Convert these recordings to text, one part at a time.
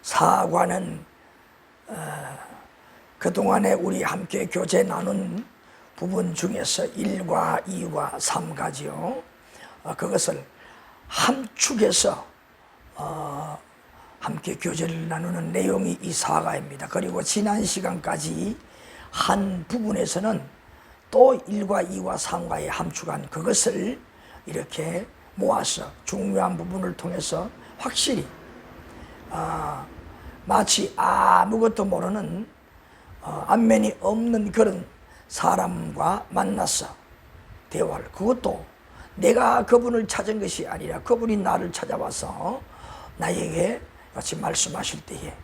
사과는 그동안에 우리 함께 교제 나눈 부분 중에서 1과 2과 3가지요. 그것을 함축해서 함께 교제를 나누는 내용이 이 사과입니다. 그리고 지난 시간까지 한 부분에서는 또 1과 2와 3과에 함축한 그것을 이렇게 모아서 중요한 부분을 통해서 확실히 마치 아무것도 모르는 안면이 없는 그런 사람과 만나서 대화를, 그것도 내가 그분을 찾은 것이 아니라 그분이 나를 찾아와서 나에게 같이 말씀하실 때에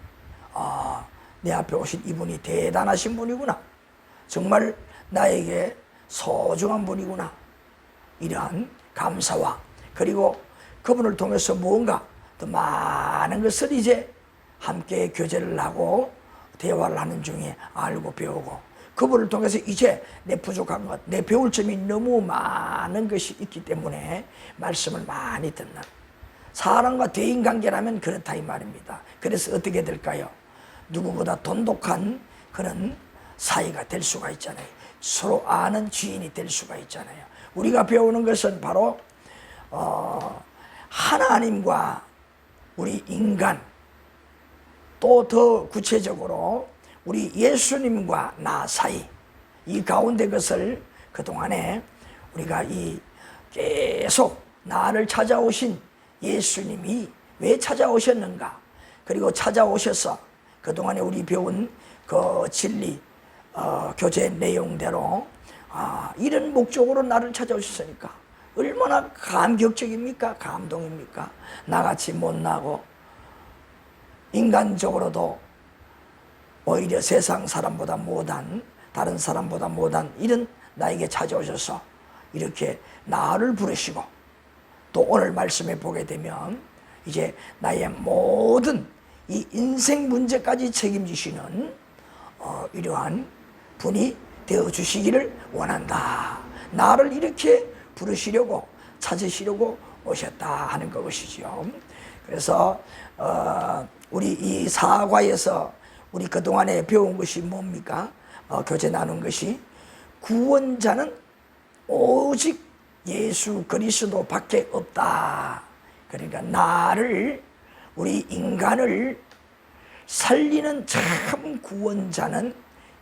내 앞에 오신 이분이 대단하신 분이구나, 정말 나에게 소중한 분이구나, 이러한 감사와 그리고 그분을 통해서 무언가 더 많은 것을 이제 함께 교제를 하고 대화를 하는 중에 알고 배우고, 그분을 통해서 이제 내 부족한 것, 내 배울 점이 너무 많은 것이 있기 때문에 말씀을 많이 듣는 사람과 대인관계라면 그렇다 이 말입니다. 그래서 어떻게 될까요? 누구보다 돈독한 그런 사이가 될 수가 있잖아요. 서로 아는 지인이 될 수가 있잖아요. 우리가 배우는 것은 바로 하나님과 우리 인간, 또 더 구체적으로 우리 예수님과 나 사이, 이 가운데 것을 그동안에 우리가 이 계속 나를 찾아오신 예수님이 왜 찾아오셨는가, 그리고 찾아오셔서 그동안에 우리 배운 그 진리 교제 내용대로 이런 목적으로 나를 찾아오셨으니까 얼마나 감격적입니까? 감동입니까? 나같이 못나고 인간적으로도 오히려 세상 사람보다 못한, 다른 사람보다 못한 이런 나에게 찾아오셔서 이렇게 나를 부르시고, 또 오늘 말씀에 보게 되면 이제 나의 모든 이 인생 문제까지 책임지시는 이러한 분이 되어주시기를 원한다. 나를 이렇게 부르시려고 찾으시려고 오셨다 하는 것이죠. 그래서 우리 이 사과에서 우리 그동안에 배운 것이 뭡니까? 교제 나눈 것이 구원자는 오직 예수 그리스도 밖에 없다. 그러니까 나를, 우리 인간을 살리는 참 구원자는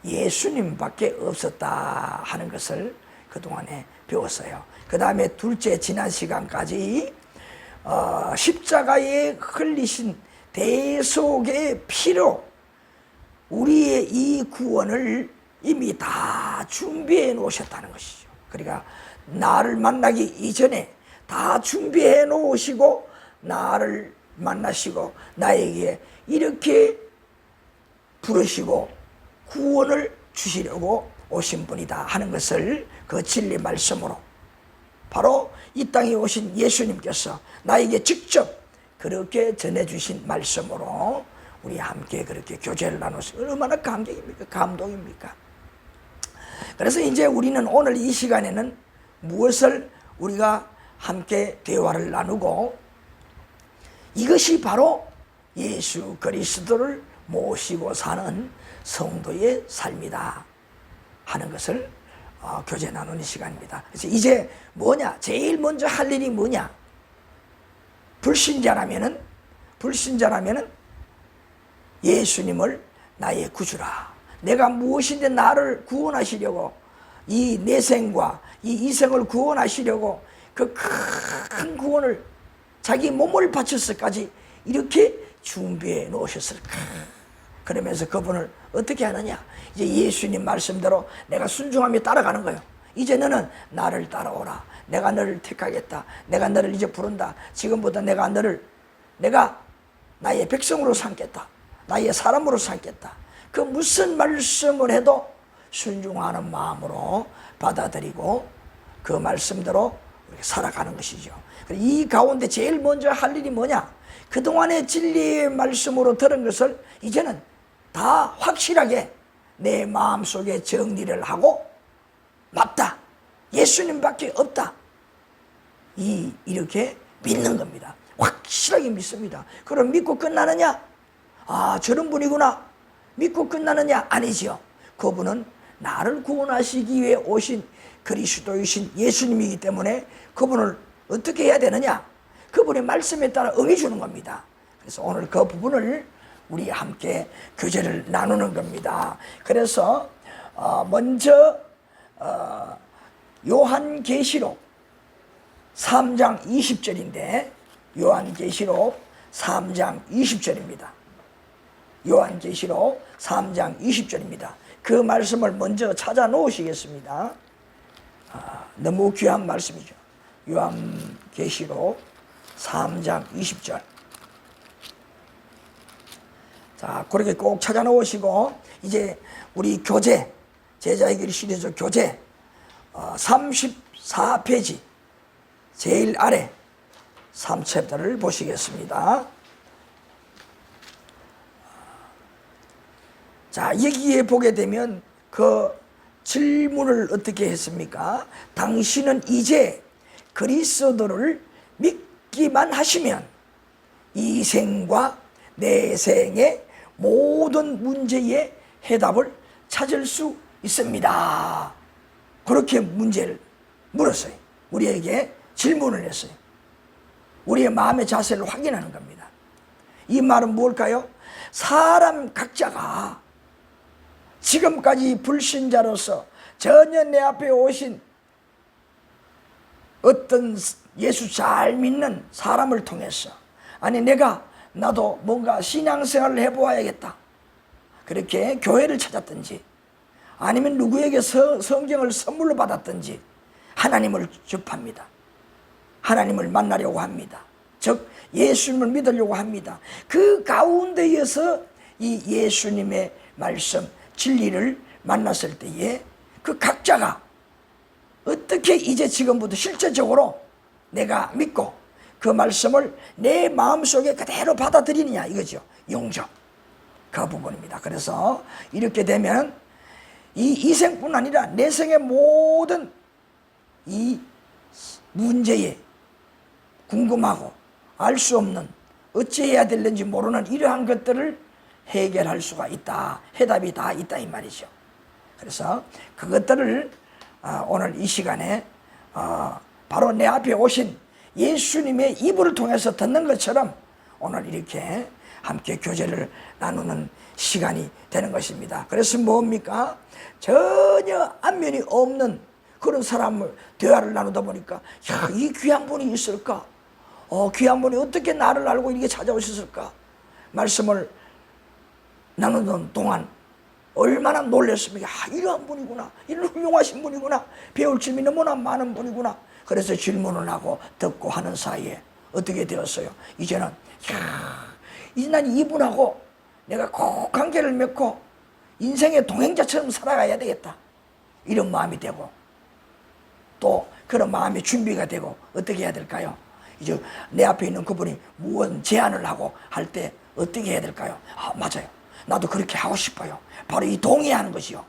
예수님 밖에 없었다 하는 것을 그동안에 배웠어요. 그 다음에 둘째, 지난 시간까지 십자가에 흘리신 대속의 피로 우리의 이 구원을 이미 다 준비해 놓으셨다는 것이죠. 그러니까 나를 만나기 이전에 다 준비해 놓으시고 나를 만나시고 나에게 이렇게 부르시고 구원을 주시려고 오신 분이다 하는 것을 그 진리 말씀으로, 바로 이 땅에 오신 예수님께서 나에게 직접 그렇게 전해주신 말씀으로 우리 함께 그렇게 교제를 나눠서 얼마나 감격입니까? 감동입니까? 그래서 이제 우리는 오늘 이 시간에는 무엇을 우리가 함께 대화를 나누고, 이것이 바로 예수 그리스도를 모시고 사는 성도의 삶이다 하는 것을 교제 나누는 시간입니다. 그래서 이제 뭐냐? 제일 먼저 할 일이 뭐냐? 불신자라면은 예수님을 나의 구주라. 내가 무엇인데 나를 구원하시려고, 이 내생과 이 이생을 구원하시려고 그 큰 구원을 자기 몸을 바쳐서까지 이렇게 준비해 놓으셨을까? 그러면서 그분을 어떻게 하느냐? 이제 예수님 말씀대로 내가 순종하며 따라가는 거예요. 이제 너는 나를 따라오라. 내가 너를 택하겠다. 내가 너를 이제 부른다. 지금부터 내가 나의 백성으로 삼겠다. 나의 사람으로 삼겠다. 그 무슨 말씀을 해도 순종하는 마음으로 받아들이고 그 말씀대로 살아가는 것이죠. 이 가운데 제일 먼저 할 일이 뭐냐? 그동안의 진리의 말씀으로 들은 것을 이제는 다 확실하게 내 마음속에 정리를 하고, 맞다, 예수님밖에 없다, 이렇게 믿는 겁니다. 확실하게 믿습니다. 그럼 믿고 끝나느냐? 아, 저런 분이구나 믿고 끝나느냐? 아니지요. 그분은 나를 구원하시기 위해 오신 그리스도이신 예수님이기 때문에 그분을 어떻게 해야 되느냐? 그분의 말씀에 따라 응해주는 겁니다. 그래서 오늘 그 부분을 우리 함께 교제를 나누는 겁니다. 그래서 먼저 요한계시록 3장 20절인데 요한계시록 3장 20절입니다. 요한계시록 3장 20절입니다. 그 말씀을 먼저 찾아 놓으시겠습니다. 너무 귀한 말씀이죠. 요한계시록 3장 20절. 자, 그렇게 꼭 찾아 놓으시고 이제 우리 교재, 제자의 길 시리즈 교재 34페이지 제일 아래 3챕터를 보시겠습니다. 자, 여기에 보게 되면 그 질문을 어떻게 했습니까? 당신은 이제 그리스도를 믿기만 하시면 이 생과 내생의 모든 문제의 해답을 찾을 수 있습니다. 그렇게 문제를 물었어요. 우리에게 질문을 했어요. 우리의 마음의 자세를 확인하는 겁니다. 이 말은 뭘까요? 사람 각자가 지금까지 불신자로서 전혀 내 앞에 오신 어떤 예수 잘 믿는 사람을 통해서, 아니 나도 뭔가 신앙생활을 해보아야겠다, 그렇게 교회를 찾았든지 아니면 누구에게 성경을 선물로 받았든지 하나님을 접합니다. 하나님을 만나려고 합니다. 즉 예수님을 믿으려고 합니다. 그 가운데에서 이 예수님의 말씀, 진리를 만났을 때에 그 각자가 어떻게 이제 지금부터 실제적으로 내가 믿고 그 말씀을 내 마음속에 그대로 받아들이느냐 이거죠. 용접, 그 부분입니다. 그래서 이렇게 되면 이 생뿐 아니라 내생의 모든 이 문제에 궁금하고 알 수 없는, 어찌해야 될는지 모르는 이러한 것들을 해결할 수가 있다. 해답이 다 있다 이 말이죠. 그래서 그것들을 오늘 이 시간에 바로 내 앞에 오신 예수님의 이불을 통해서 듣는 것처럼 오늘 이렇게 함께 교제를 나누는 시간이 되는 것입니다. 그래서 뭡니까? 전혀 안면이 없는 그런 사람을 대화를 나누다 보니까, 야, 이 귀한 분이 있을까? 귀한 분이 어떻게 나를 알고 이렇게 찾아오셨을까? 말씀을 나누는 동안 얼마나 놀랐습니까? 이러한 분이구나, 이런 훌륭하신 분이구나, 배울 점이 너무나 많은 분이구나. 그래서 질문을 하고 듣고 하는 사이에 어떻게 되었어요? 이제는 이제 난 이분하고 내가 꼭 관계를 맺고 인생의 동행자처럼 살아가야 되겠다, 이런 마음이 되고, 또 그런 마음의 준비가 되고 어떻게 해야 될까요? 이제 내 앞에 있는 그분이 무언 제안을 하고 할 때 어떻게 해야 될까요? 맞아요, 나도 그렇게 하고 싶어요. 바로 이 동의하는 것이요.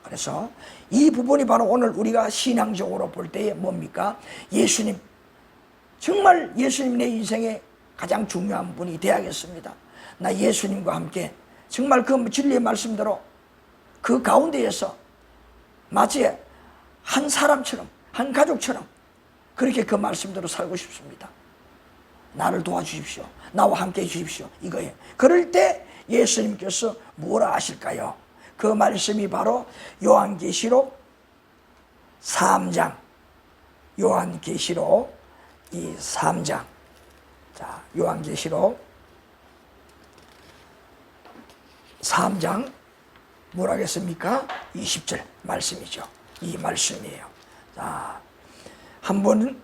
그래서 이 부분이 바로 오늘 우리가 신앙적으로 볼 때에 뭡니까? 예수님, 정말 예수님 내 인생의 가장 중요한 분이 되어야겠습니다. 나 예수님과 함께 정말 그 진리의 말씀대로 그 가운데에서 마치 한 사람처럼, 한 가족처럼 그렇게 그 말씀대로 살고 싶습니다. 나를 도와주십시오, 나와 함께 해주십시오, 이거예요. 그럴 때 예수님께서 뭐라 하실까요? 그 말씀이 바로 요한계시록 3장, 요한계시록 이 3장. 자, 요한계시록 3장 뭐라 하겠습니까? 20절 말씀이죠. 이 말씀이에요. 자, 한번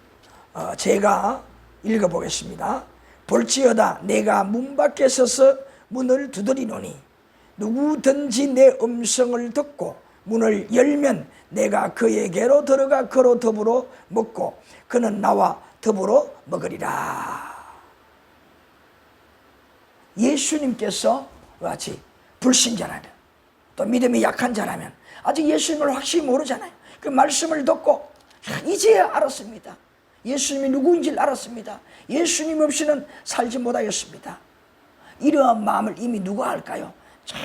제가 읽어보겠습니다. 볼지어다 내가 문 밖에 서서 문을 두드리노니 누구든지 내 음성을 듣고 문을 열면 내가 그에게로 들어가 그로 더불어 먹고 그는 나와 더불어 먹으리라. 예수님께서 같이 불신자라면, 또 믿음이 약한 자라면, 아직 예수님을 확실히 모르잖아요. 그 말씀을 듣고 이제야 알았습니다. 예수님이 누구인지를 알았습니다. 예수님 없이는 살지 못하였습니다. 이러한 마음을 이미 누가 할까요? 잘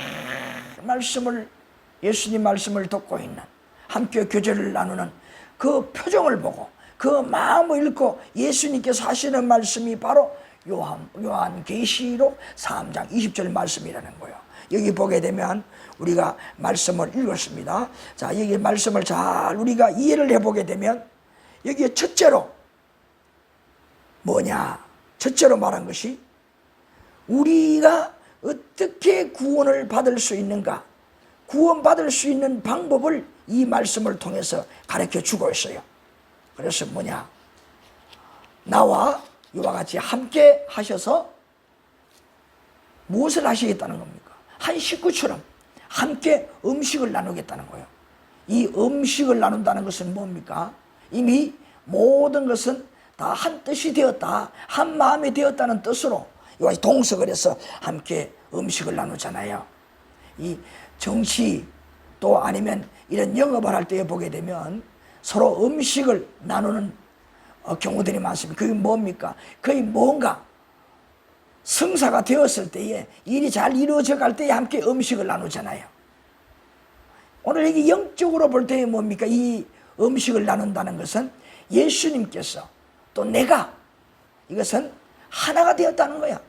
예수님 말씀을 듣고 있는, 함께 교제를 나누는 그 표정을 보고 그 마음을 읽고 예수님께서 하시는 말씀이 바로 요한계시록 3장 20절 말씀이라는 거예요. 여기 보게 되면 우리가 말씀을 읽었습니다. 자, 여기 말씀을 잘 우리가 이해를 해보게 되면 여기에 첫째로 뭐냐? 첫째로 말한 것이 우리가 어떻게 구원을 받을 수 있는가? 구원받을 수 있는 방법을 이 말씀을 통해서 가르쳐 주고 있어요. 그래서 뭐냐? 나와 이와 같이 함께 하셔서 무엇을 하시겠다는 겁니까? 한 식구처럼 함께 음식을 나누겠다는 거예요. 이 음식을 나눈다는 것은 뭡니까? 이미 모든 것은 다 한 뜻이 되었다, 한 마음이 되었다는 뜻으로 이와 같이 동석을 해서 함께 음식을 나누잖아요. 이 정치 또 아니면 이런 영업을 할 때 보게 되면 서로 음식을 나누는 경우들이 많습니다. 그게 뭡니까? 거의 뭔가 성사가 되었을 때에 일이 잘 이루어져 갈 때에 함께 음식을 나누잖아요. 오늘 여기 영적으로 볼 때에 뭡니까? 이 음식을 나눈다는 것은 예수님께서 또 내가 이것은 하나가 되었다는 거야.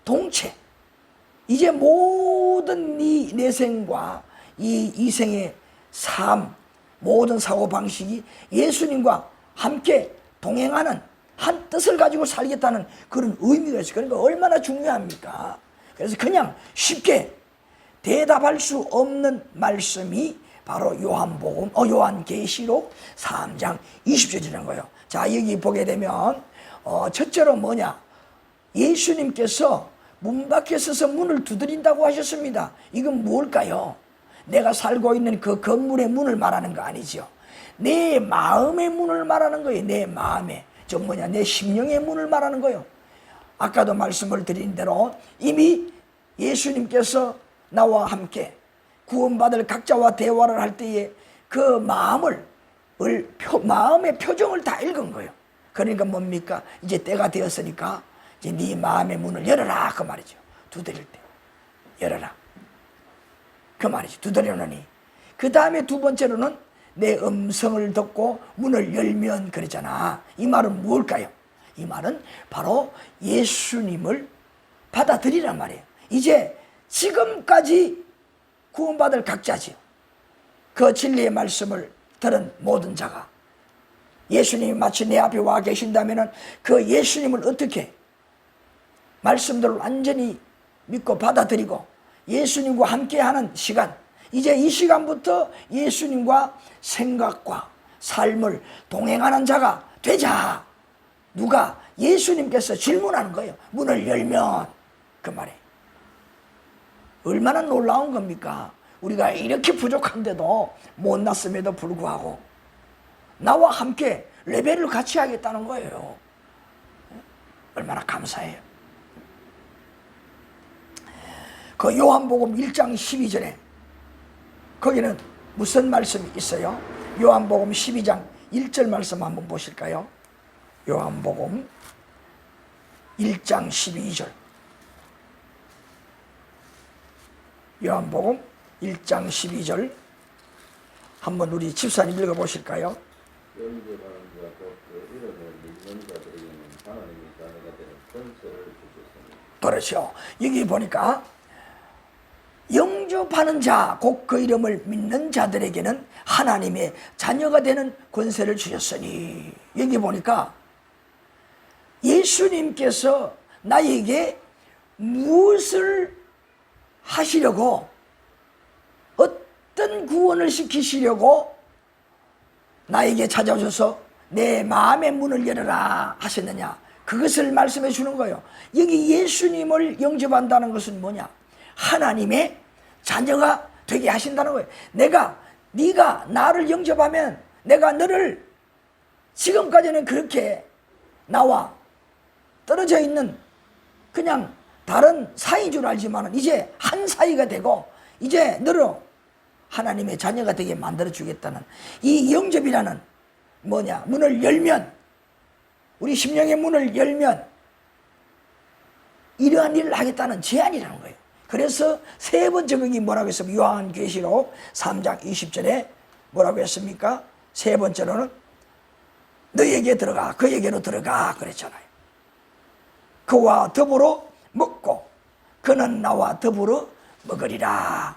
동체. 이제 모든 이 내생과 이 이생의 삶, 모든 사고방식이 예수님과 함께 동행하는 한 뜻을 가지고 살겠다는 그런 의미가 있어요. 그러니까 얼마나 중요합니까? 그래서 그냥 쉽게 대답할 수 없는 말씀이 바로 요한계시록 3장 20절이라는 거예요. 자, 여기 보게 되면 첫째로 뭐냐? 예수님께서 문 밖에 서서 문을 두드린다고 하셨습니다. 이건 뭘까요? 내가 살고 있는 그 건물의 문을 말하는 거 아니죠. 내 마음의 문을 말하는 거예요. 내 마음의. 내 심령의 문을 말하는 거예요. 아까도 말씀을 드린 대로 이미 예수님께서 나와 함께 구원받을 각자와 대화를 할 때에 그 마음의 표정을 다 읽은 거예요. 그러니까 뭡니까? 이제 때가 되었으니까 이제 네 마음의 문을 열어라, 그 말이죠. 두드릴 때 열어라, 그 말이죠. 두드려놓으니. 그 다음에 두 번째로는 내 음성을 듣고 문을 열면 그러잖아. 이 말은 뭘까요? 이 말은 바로 예수님을 받아들이란 말이에요. 이제 지금까지 구원받을 각자지요. 그 진리의 말씀을 들은 모든 자가 예수님이 마치 내 앞에 와 계신다면 그 예수님을 어떻게 말씀들을 완전히 믿고 받아들이고 예수님과 함께하는 시간, 이제 이 시간부터 예수님과 생각과 삶을 동행하는 자가 되자. 누가? 예수님께서 질문하는 거예요. 문을 열면, 그 말이에요. 얼마나 놀라운 겁니까? 우리가 이렇게 부족한데도 못났음에도 불구하고 나와 함께 레벨을 같이 하겠다는 거예요. 얼마나 감사해요. 그 요한복음 1장 12절에 거기는 무슨 말씀이 있어요? 요한복음 12장 1절 말씀 한번 보실까요? 요한복음 1장 12절. 요한복음 1장 12절 한번 우리 집사님 읽어보실까요? 그렇죠. 여기 보니까 영접하는 자, 곧 그 이름을 믿는 자들에게는 하나님의 자녀가 되는 권세를 주셨으니. 여기 보니까 예수님께서 나에게 무엇을 하시려고, 어떤 구원을 시키시려고 나에게 찾아오셔서 내 마음의 문을 열어라 하셨느냐, 그것을 말씀해 주는 거예요. 여기 예수님을 영접한다는 것은 뭐냐? 하나님의 자녀가 되게 하신다는 거예요. 네가 나를 영접하면 내가 너를, 지금까지는 그렇게 나와 떨어져 있는 그냥 다른 사이인 줄 알지만 이제 한 사이가 되고 이제 너를 하나님의 자녀가 되게 만들어 주겠다는 이 영접이라는 뭐냐? 문을 열면, 우리 심령의 문을 열면 이러한 일을 하겠다는 제안이라는 거예요. 그래서 세 번째 거기 뭐라고 했습니까? 요한계시록 3장 20절에 뭐라고 했습니까? 세 번째로는 너에게 들어가, 그에게로 들어가 그랬잖아요. 그와 더불어 먹고 그는 나와 더불어 먹으리라.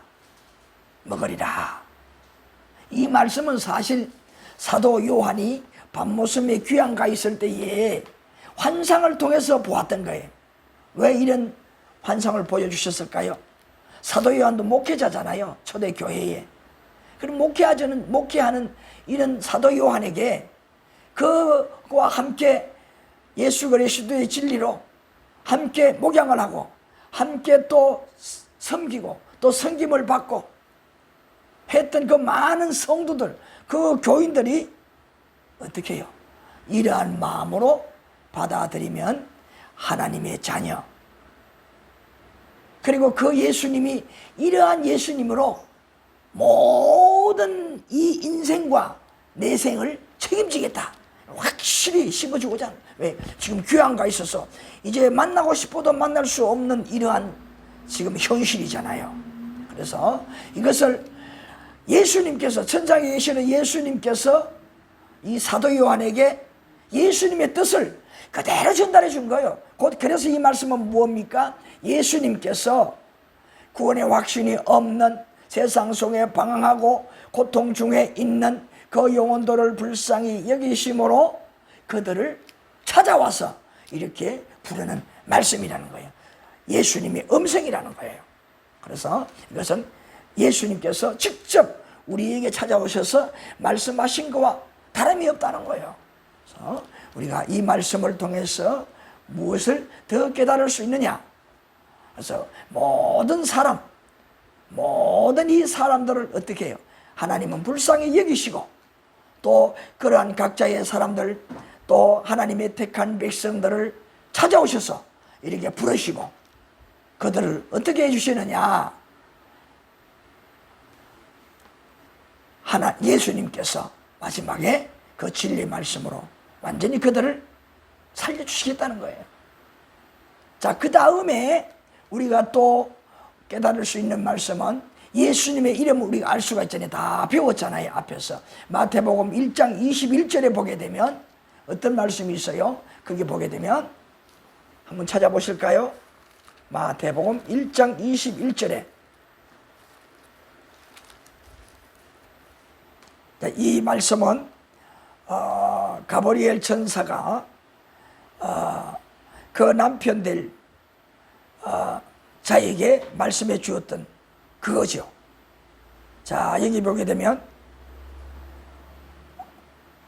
이 말씀은 사실 사도 요한이 밤모섬에 귀양가 있을 때에 환상을 통해서 보았던 거예요. 왜 이런 환상을 보여주셨을까요? 사도 요한도 목회자잖아요. 초대 교회에. 그럼 목회하는 이런 사도 요한에게 그와 함께 예수 그리스도의 진리로 함께 목양을 하고 함께 또 섬기고 또 섬김을 받고 했던 그 많은 성도들, 그 교인들이 어떻게 해요? 이러한 마음으로 받아들이면 하나님의 자녀, 그리고 그 예수님이 이러한 예수님으로 모든 이 인생과 내생을 책임지겠다 확실히 심어주고자 하는. 왜? 지금 귀양가 있어서 이제 만나고 싶어도 만날 수 없는 이러한 지금 현실이잖아요. 그래서 이것을 예수님께서, 천장에 계시는 예수님께서 이 사도 요한에게 예수님의 뜻을 그대로 전달해 준 거예요. 그래서 이 말씀은 무엇입니까? 예수님께서 구원의 확신이 없는 세상 속에 방황하고 고통 중에 있는 그 영혼들을 불쌍히 여기심으로 그들을 찾아와서 이렇게 부르는 말씀이라는 거예요. 예수님의 음성이라는 거예요. 그래서 이것은 예수님께서 직접 우리에게 찾아오셔서 말씀하신 것과 다름이 없다는 거예요. 그래서 우리가 이 말씀을 통해서 무엇을 더 깨달을 수 있느냐? 그래서 모든 이 사람들을 어떻게 해요? 하나님은 불쌍히 여기시고 또 그러한 각자의 사람들, 또 하나님의 택한 백성들을 찾아오셔서 이렇게 부르시고 그들을 어떻게 해주시느냐? 예수님께서 마지막에 그 진리 말씀으로 완전히 그들을 살려주시겠다는 거예요. 자, 그 다음에 우리가 또 깨달을 수 있는 말씀은 예수님의 이름을 우리가 알 수가 있잖아요. 다 배웠잖아요, 앞에서. 마태복음 1장 21절에 보게 되면 어떤 말씀이 있어요? 거기 보게 되면 한번 찾아보실까요? 마태복음 1장 21절에 이 말씀은 가브리엘 천사가 그 남편 될 자에게 말씀해 주었던 그거죠. 자, 여기 보게 되면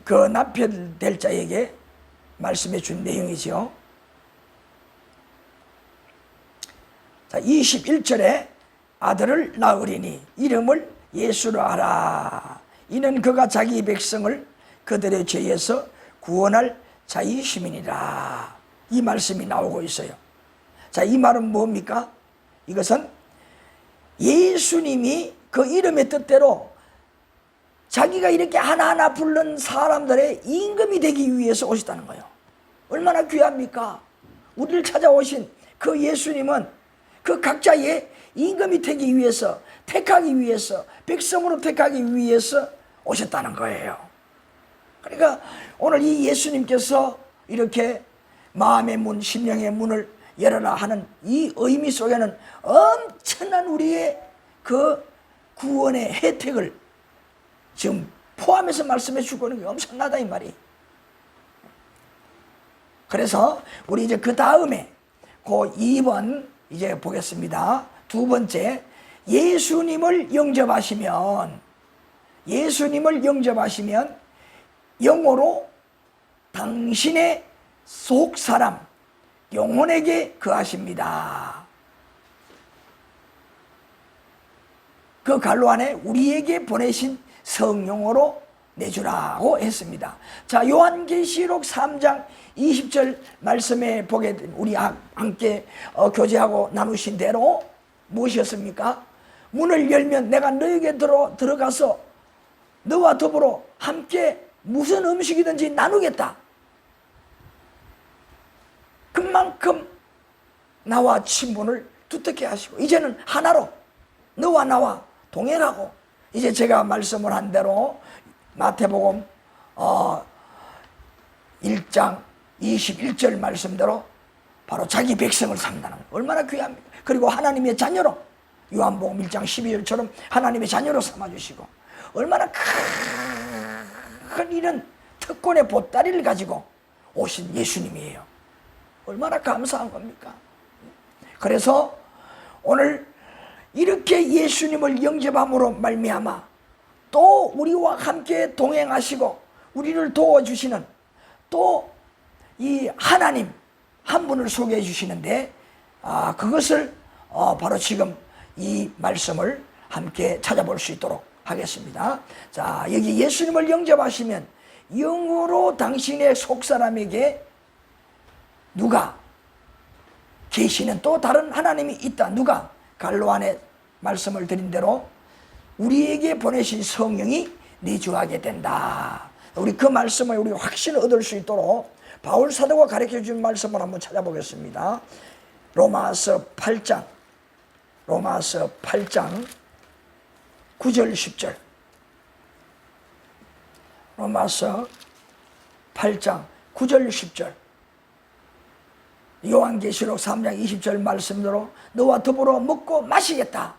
그 남편 될 자에게 말씀해 준 내용이죠. 자, 21절에 아들을 낳으리니 이름을 예수로 하라. 이는 그가 자기 백성을 그들의 죄에서 구원할 자의 시민이라. 이 말씀이 나오고 있어요. 자, 이 말은 뭡니까? 이것은 예수님이 그 이름의 뜻대로 자기가 이렇게 하나하나 부른 사람들의 임금이 되기 위해서 오셨다는 거예요. 얼마나 귀합니까? 우리를 찾아오신 그 예수님은 그 각자의 임금이 되기 위해서, 택하기 위해서, 백성으로 택하기 위해서 오셨다는 거예요. 그러니까 오늘 이 예수님께서 이렇게 마음의 문, 심령의 문을 열어라 하는 이 의미 속에는 엄청난 우리의 그 구원의 혜택을 지금 포함해서 말씀해 주고 있는 게 엄청나다 이 말이. 그래서 우리 이제 그 다음에 그 2번 이제 보겠습니다. 두 번째, 예수님을 영접하시면 영어로 당신의 속사람 영혼에게 거하십니다. 그 갈로 안에 우리에게 보내신 성령으로 내주라고 했습니다. 자, 요한계시록 3장 20절 말씀에 보게 되면 우리 함께 교제하고 나누신 대로 무엇이었습니까? 문을 열면 내가 너에게 들어가서 너와 더불어 함께 무슨 음식이든지 나누겠다. 그만큼 나와 친분을 두텁게 하시고 이제는 하나로 너와 나와 동행하고 이제 제가 말씀을 한 대로 마태복음 1장 21절 말씀대로 바로 자기 백성을 삼다는 거 얼마나 귀합니까? 그리고 하나님의 자녀로 요한복음 1장 12절처럼 하나님의 자녀로 삼아주시고 얼마나 큰 이런 특권의 보따리를 가지고 오신 예수님이에요. 얼마나 감사한 겁니까? 그래서 오늘 이렇게 예수님을 영접함으로 말미암아 또 우리와 함께 동행하시고 우리를 도와주시는 또 이 하나님 한 분을 소개해 주시는데 그것을 바로 지금 이 말씀을 함께 찾아볼 수 있도록 하겠습니다. 자, 여기 예수님을 영접하시면 영으로 당신의 속사람에게 누가 계시는 또 다른 하나님이 있다. 누가? 갈로 안에 말씀을 드린 대로 우리에게 보내신 성령이 내주하게 된다. 우리 그 말씀을 우리 확신을 얻을 수 있도록 바울 사도가 가르쳐 준 말씀을 한번 찾아보겠습니다. 로마서 8장 9절 10절 로마서 8장 9절 10절 요한계시록 3장 20절 말씀대로 너와 더불어 먹고 마시겠다.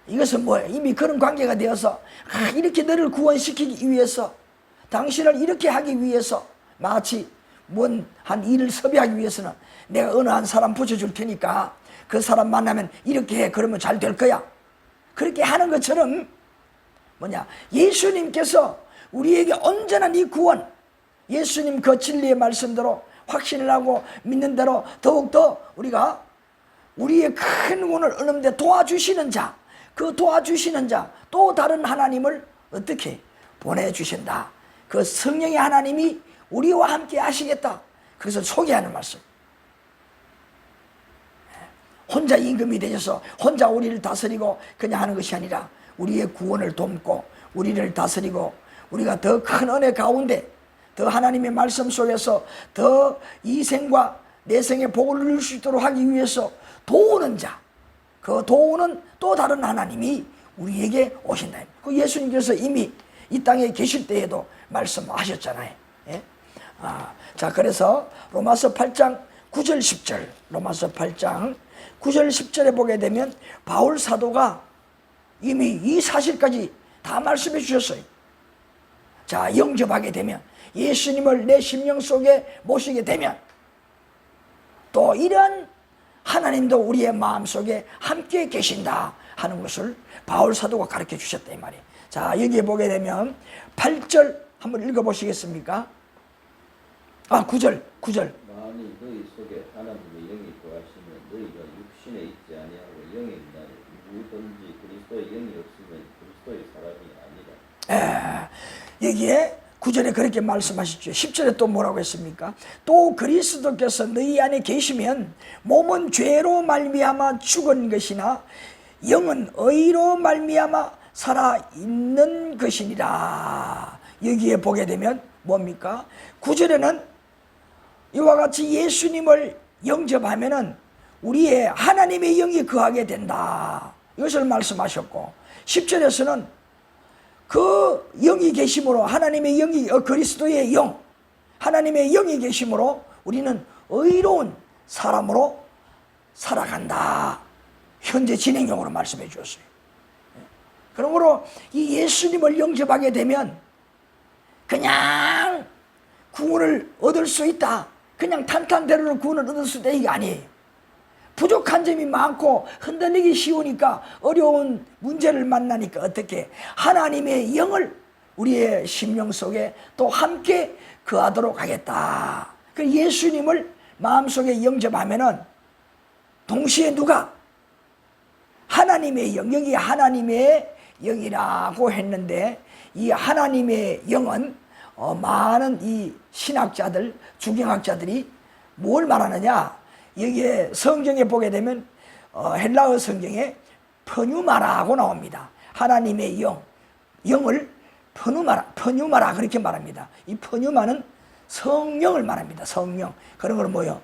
이것은 뭐예요? 이미 그런 관계가 되어서 이렇게 너를 구원시키기 위해서 당신을 이렇게 하기 위해서 마치 한 일을 섭외하기 위해서는 내가 어느 한 사람 붙여줄 테니까 그 사람 만나면 이렇게 해. 그러면 잘 될 거야. 그렇게 하는 것처럼 예수님께서 우리에게 온전한 이 구원 예수님 그 진리의 말씀대로 확신을 하고 믿는 대로 더욱더 우리가 우리의 큰 구원을 얻는 데 도와주시는 자, 그 도와주시는 자 또 다른 하나님을 어떻게 보내주신다. 그 성령의 하나님이 우리와 함께 하시겠다. 그것을 소개하는 말씀. 혼자 임금이 되셔서 혼자 우리를 다스리고 그냥 하는 것이 아니라 우리의 구원을 돕고 우리를 다스리고 우리가 더 큰 은혜 가운데 더 하나님의 말씀 속에서 더 이 생과 내생의 복을 누릴 수 있도록 하기 위해서 도우는 자, 그 도우는 또 다른 하나님이 우리에게 오신다. 그 예수님께서 이미 이 땅에 계실 때에도 말씀하셨잖아요. 예? 자, 그래서 로마서 8장 9절 10절 로마서 8장 9절 10절에 보게 되면 바울 사도가 이미 이 사실까지 다 말씀해 주셨어요. 자, 영접하게 되면 예수님을 내 심령 속에 모시게 되면 또 이러한 하나님도 우리의 마음속에 함께 계신다 하는 것을 바울 사도가 가르쳐 주셨다 이 말이에요. 자, 여기에 보게 되면 8절 한번 읽어보시겠습니까? 9절 만일 너희 속에 하나님의 영이 거하시면 너희가 육신에 있지 아니하고 영에 있나니 누구든지 그리스도의 영이 없으면 그리스도의 사람이 아니라. 여기에 9절에 그렇게 말씀하셨죠. 10절에 또 뭐라고 했습니까? 또 그리스도께서 너희 안에 계시면 몸은 죄로 말미암아 죽은 것이나 영은 의로 말미암아 살아있는 것이니라. 여기에 보게 되면 뭡니까? 9절에는 이와 같이 예수님을 영접하면은 우리의 하나님의 영이 거하게 된다. 이것을 말씀하셨고 10절에서는 그 영이 계심으로 하나님의 영이 그리스도의 영 하나님의 영이 계심으로 우리는 의로운 사람으로 살아간다. 현재 진행형으로 말씀해 주었어요. 그러므로 이 예수님을 영접하게 되면 그냥 구원을 얻을 수 있다. 그냥 탄탄대로는 구원을 얻을 수 있다. 이게 아니에요. 부족한 점이 많고 흔들리기 쉬우니까 어려운 문제를 만나니까 어떻게 하나님의 영을 우리의 심령 속에 또 함께 거하도록 하겠다. 그 예수님을 마음속에 영접하면은 동시에 누가 하나님의 영, 여기 하나님의 영이라고 했는데 이 하나님의 영은 많은 이 신학자들, 주경학자들이 뭘 말하느냐? 여기에 성경에 보게 되면 헬라어 성경에 퍼뉴마라고 나옵니다. 하나님의 영을 퍼뉴마라 그렇게 말합니다. 이 퍼뉴마는 성령을 말합니다. 성령. 그런 걸 뭐요?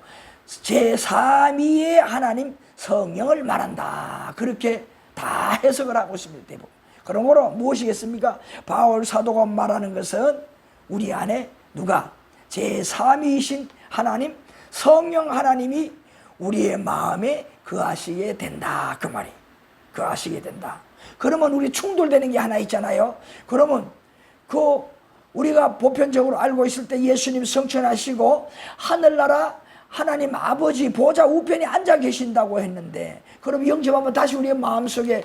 제3위의 하나님 성령을 말한다. 그렇게 다 해석을 하고 있습니다. 대부분. 그러므로 무엇이겠습니까? 바울 사도가 말하는 것은 우리 안에 누가? 제3위이신 하나님 성령 하나님이 우리의 마음에 거하시게 된다. 그 말이. 거하시게 된다. 그러면 우리 충돌되는 게 하나 있잖아요. 그러면 우리가 보편적으로 알고 있을 때 예수님 성천하시고 하늘나라 하나님 아버지 보좌 우편에 앉아 계신다고 했는데, 그럼 영접하면 다시 우리의 마음속에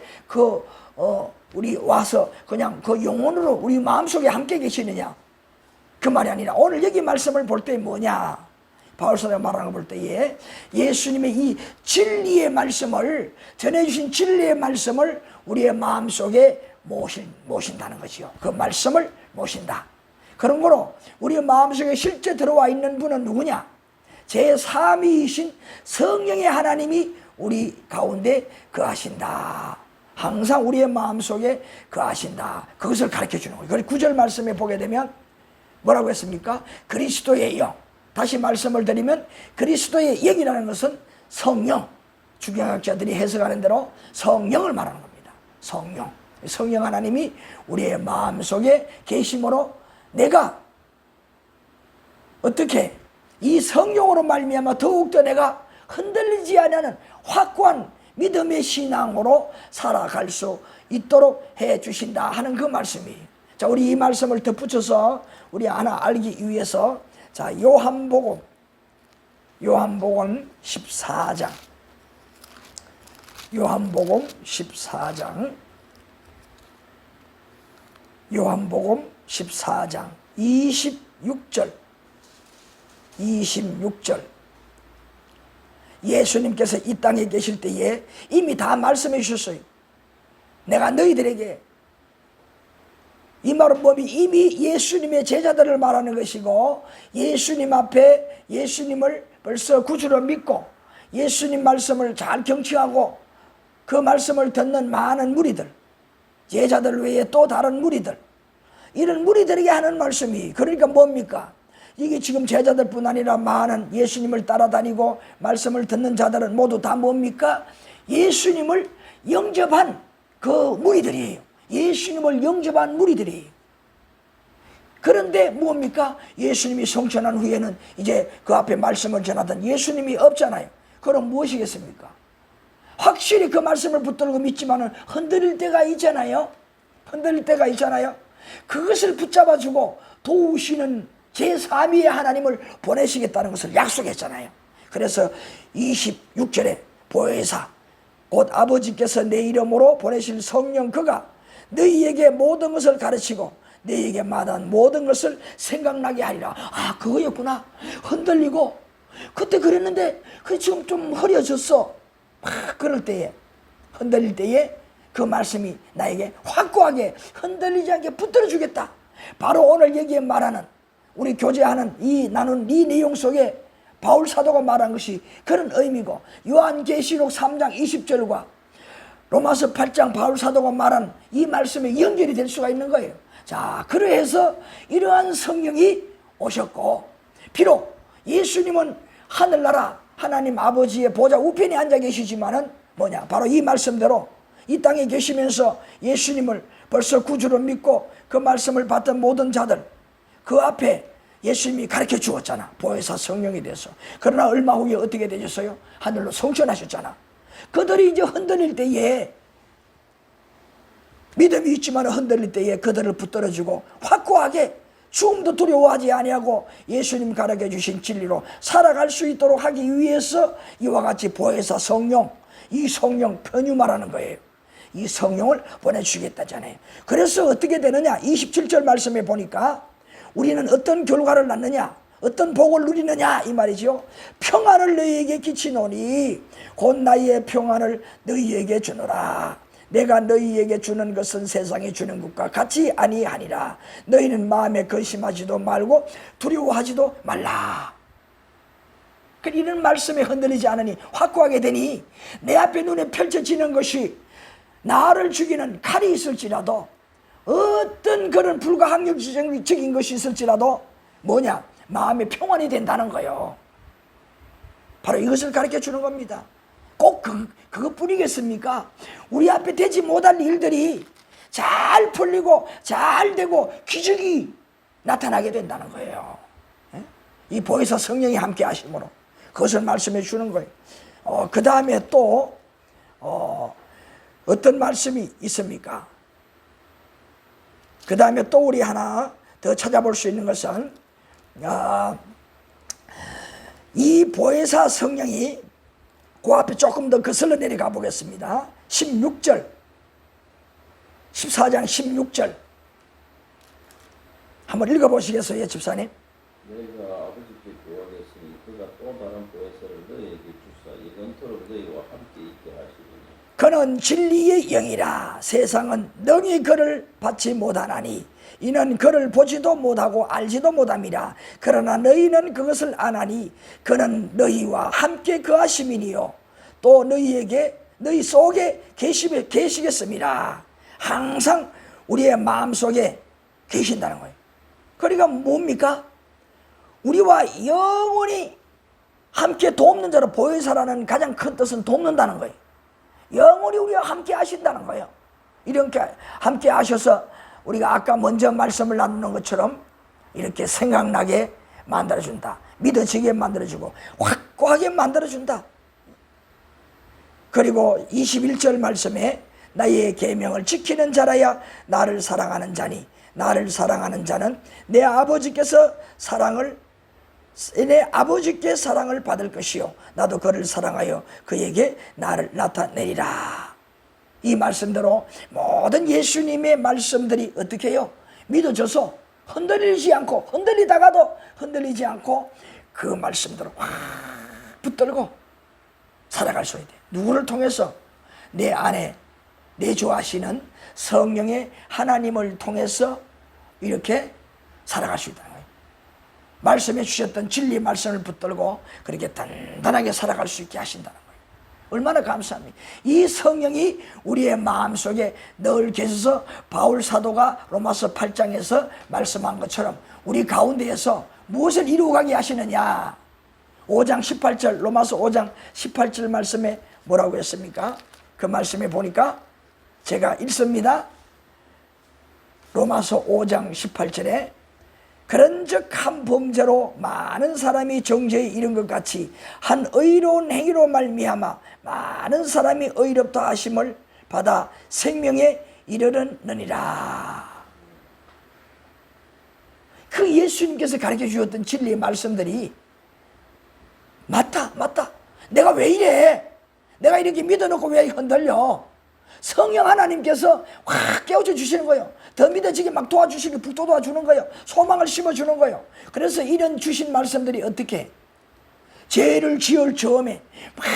우리 와서 그냥 그 영혼으로 우리 마음속에 함께 계시느냐? 그 말이 아니라 오늘 여기 말씀을 볼 때 뭐냐? 바울사도가 말하는 걸 볼 때에 예수님의 이 진리의 말씀을 전해주신 진리의 말씀을 우리의 마음속에 모신다는 것이요. 그 말씀을 모신다. 그런 거로 우리의 마음속에 실제 들어와 있는 분은 누구냐? 제3위이신 성령의 하나님이 우리 가운데 거하신다. 항상 우리의 마음속에 거하신다. 그것을 가르쳐주는 거예요. 그래서 9절 말씀에 보게 되면 뭐라고 했습니까? 그리스도의 영. 다시 말씀을 드리면 그리스도의 영이라는 것은 성령, 주경학자들이 해석하는 대로 성령을 말하는 겁니다. 성령 하나님이 우리의 마음속에 계심으로 내가 어떻게 이 성령으로 말미암아 더욱더 내가 흔들리지 않는 확고한 믿음의 신앙으로 살아갈 수 있도록 해주신다 하는 그 말씀이에요. 자, 우리 이 말씀을 덧붙여서 우리 하나 알기 위해서 자, 요한복음 14장 요한복음 14장 26절 예수님께서 이 땅에 계실 때에 이미 다 말씀해 주셨어요. 내가 너희들에게, 이 말은 뭐니? 이미 예수님의 제자들을 말하는 것이고, 예수님 앞에 예수님을 벌써 구주로 믿고 예수님 말씀을 잘 경청하고 그 말씀을 듣는 많은 무리들, 제자들 외에 또 다른 무리들, 이런 무리들에게 하는 말씀이, 그러니까 뭡니까? 이게 지금 제자들뿐 아니라 많은 예수님을 따라다니고 말씀을 듣는 자들은 모두 다 뭡니까? 예수님을 영접한 그 무리들이에요. 예수님을 영접한 무리들이에요. 그런데 뭡니까? 예수님이 성천한 후에는 이제 그 앞에 말씀을 전하던 예수님이 없잖아요. 그럼 무엇이겠습니까? 확실히 그 말씀을 붙들고 믿지만은 흔들릴 때가 있잖아요. 그것을 붙잡아주고 도우시는 제3위의 하나님을 보내시겠다는 것을 약속했잖아요. 그래서 26절에 보혜사 곧 아버지께서 내 이름으로 보내실 성령 그가 너희에게 모든 것을 가르치고 너희에게 말한 모든 것을 생각나게 하리라. 아, 그거였구나. 흔들리고 그때 그랬는데 그 지금 좀 흐려졌어. 막 그럴 때에, 흔들릴 때에 그 말씀이 나에게 확고하게 흔들리지 않게 붙들어 주겠다. 바로 오늘 여기에 말하는, 우리 교제하는 나눈 이 내용 속에 바울 사도가 말한 것이 그런 의미고, 요한계시록 3장 20절과 로마서 8장 바울 사도가 말한 이 말씀에 연결이 될 수가 있는 거예요. 자, 그래서 이러한 성령이 오셨고, 비록 예수님은 하늘나라 하나님 아버지의 보좌 우편에 앉아 계시지만은 뭐냐? 바로 이 말씀대로 이 땅에 계시면서 예수님을 벌써 구주로 믿고 그 말씀을 받던 모든 자들, 그 앞에 예수님이 가르쳐 주었잖아. 보혜사 성령에 대해서. 그러나 얼마 후에 어떻게 되셨어요? 하늘로 성천하셨잖아. 그들이 이제 흔들릴 때에, 믿음이 있지만 흔들릴 때에 그들을 붙들어주고 확고하게 죽음도 두려워하지 아니하고 예수님 가르쳐 주신 진리로 살아갈 수 있도록 하기 위해서 이와 같이 보혜사 성령, 이 성령 편유마라는 거예요. 이 성령을 보내주시겠다잖아요. 그래서 어떻게 되느냐? 27절 말씀에 보니까 우리는 어떤 결과를 낳느냐, 어떤 복을 누리느냐 이 말이죠. 평안을 너희에게 끼치노니 곧 나의 평안을 너희에게 주노라. 내가 너희에게 주는 것은 세상에 주는 것과 같이 아니하니라. 너희는 마음에 근심하지도 말고 두려워하지도 말라. 이런 말씀에 흔들리지 않으니 확고하게 되니 내 앞에 눈에 펼쳐지는 것이 나를 죽이는 칼이 있을지라도, 어떤 그런 불가항력적인 것이 있을지라도 뭐냐? 마음의 평안이 된다는 거예요. 바로 이것을 가르쳐 주는 겁니다. 꼭 그것뿐이겠습니까? 우리 앞에 되지 못할 일들이 잘 풀리고 잘 되고 기적이 나타나게 된다는 거예요. 이 보혜사 성령이 함께 하심으로 그것을 말씀해 주는 거예요. 그 다음에 또 어떤 말씀이 있습니까? 그 다음에 또 우리 하나 더 찾아볼 수 있는 것은 이 보혜사 성령이 그 앞에 조금 더 거슬러 내려가 보겠습니다. 16절 14장 16절 한번 읽어보시겠어요, 집사님? 너희가 아버지께 구하겠으니 그가 또 다른 보혜사를 너희에게 주사 영원토록 너희와 함께 있게 하시리니 그는 진리의 영이라 세상은 능히 그를 받지 못하나니 이는 그를 보지도 못하고 알지도 못함이라. 그러나 너희는 그것을 아나니 그는 너희와 함께 거하심이니요 또 너희 속에 계시겠습니다. 항상 우리의 마음속에 계신다는 거예요. 그러니까 뭡니까? 우리와 영원히 함께 돕는 자로 보혜사라는 가장 큰 뜻은 돕는다는 거예요. 영원히 우리와 함께 하신다는 거예요. 이렇게 함께 하셔서 우리가 아까 먼저 말씀을 나누는 것처럼 이렇게 생각나게 만들어준다. 믿어지게 만들어주고 확고하게 만들어준다. 그리고 21절 말씀에 나의 계명을 지키는 자라야 나를 사랑하는 자니 나를 사랑하는 자는 내 아버지께 사랑을 받을 것이요 나도 그를 사랑하여 그에게 나를 나타내리라. 이 말씀대로 모든 예수님의 말씀들이 어떻게 해요? 믿어져서 흔들리다가도 흔들리지 않고 그 말씀대로 확 붙들고 살아갈 수 있대. 누구를 통해서? 내 안에 내주하시는 성령의 하나님을 통해서 이렇게 살아갈 수 있다는 거예요. 말씀해 주셨던 진리 말씀을 붙들고 그렇게 단단하게 살아갈 수 있게 하신다는 거예요. 얼마나 감사합니까? 이 성령이 우리의 마음속에 늘 계셔서 바울 사도가 로마서 8장에서 말씀한 것처럼 우리 가운데에서 무엇을 이루어가게 하시느냐. 5장 18절 로마서 5장 18절 말씀에 뭐라고 했습니까? 그 말씀에 보니까 제가 읽습니다. 로마서 5장 18절에 그런즉 한 범죄로 많은 사람이 정죄에 이른 것 같이 한 의로운 행위로 말미암아 많은 사람이 의롭다 하심을 받아 생명에 이르느니라. 그 예수님께서 가르쳐 주셨던 진리의 말씀들이 맞다. 내가 왜 이래? 내가 이렇게 믿어놓고 왜 흔들려? 성령 하나님께서 확 깨워줘 주시는 거예요. 더 믿어지게 막 도와주시고 북돋아 주는 거예요. 소망을 심어주는 거예요. 그래서 이런 주신 말씀들이 어떻게 죄를 지을 처음에 막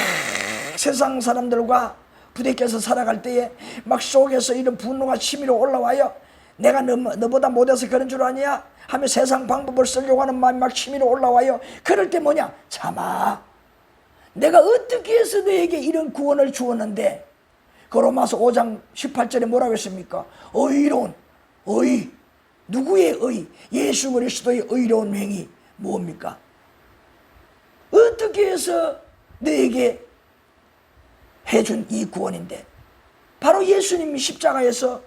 세상 사람들과 부대껴서 살아갈 때에 막 속에서 이런 분노가 치밀어 올라와요. 내가 너보다 못해서 그런 줄 아냐 하며 세상 방법을 쓰려고 하는 마음이 막 치밀어 올라와요. 그럴 때 뭐냐? 참아. 내가 어떻게 해서 너에게 이런 구원을 주었는데 그 로마서 5장 18절에 뭐라고 했습니까? 의로운 의. 누구의 의? 예수 그리스도의 의로운 행위 뭡니까? 어떻게 해서 너에게 해준 이 구원인데 바로 예수님이 십자가에서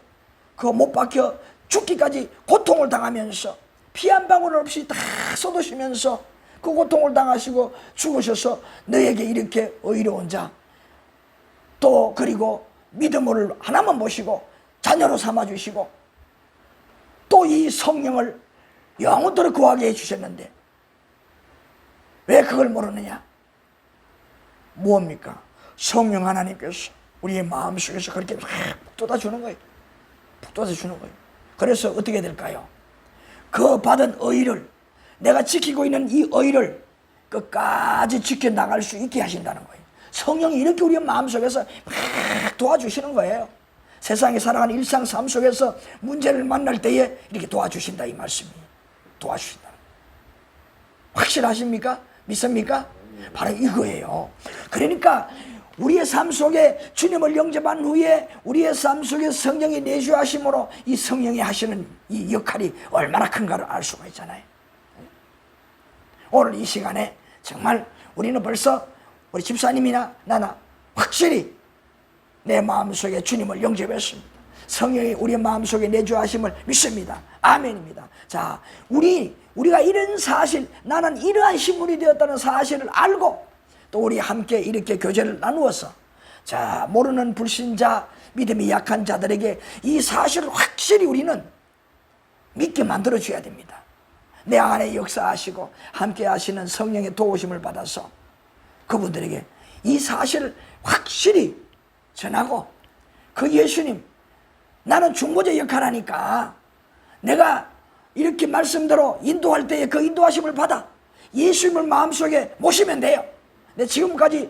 그 못 박혀 죽기까지 고통을 당하면서 피 한 방울 없이 다 쏟으시면서 그 고통을 당하시고 죽으셔서 너에게 이렇게 의로운 자 또 그리고 믿음을 하나만 모시고 자녀로 삼아주시고 또 이 성령을 영원토록 구하게 해주셨는데 왜 그걸 모르느냐? 뭡니까? 성령 하나님께서 우리의 마음속에서 그렇게 막 쏟아주는 거예요. 쏟아주는 거예요. 그래서 어떻게 될까요? 그 받은 의를 내가 지키고 있는 이 의를 끝까지 지켜나갈 수 있게 하신다는 거예요. 성령이 이렇게 우리의 마음속에서 막 도와주시는 거예요. 세상에 살아가는 일상 삶 속에서 문제를 만날 때에 이렇게 도와주신다 이 말씀이 도와주신다. 확실하십니까? 믿습니까? 바로 이거예요. 그러니까 우리의 삶 속에 주님을 영접한 후에 우리의 삶 속에 성령이 내주하심으로 이 성령이 하시는 이 역할이 얼마나 큰가를 알 수가 있잖아요. 오늘 이 시간에 정말 우리는 벌써 우리 집사님이나 나나 확실히 내 마음속에 주님을 영접했습니다. 성령이 우리 마음속에 내주하심을 믿습니다. 아멘입니다. 자, 우리가 이런 사실, 나는 이러한 신분이 되었다는 사실을 알고 또 우리 함께 이렇게 교제를 나누어서 자, 모르는 불신자, 믿음이 약한 자들에게 이 사실을 확실히 우리는 믿게 만들어 줘야 됩니다. 내 안에 역사하시고 함께 하시는 성령의 도우심을 받아서 그분들에게 이 사실을 확실히 전하고 그 예수님, 나는 중보자 역할을 하니까 내가 이렇게 말씀대로 인도할 때에 그 인도하심을 받아 예수님을 마음속에 모시면 돼요. 내 지금까지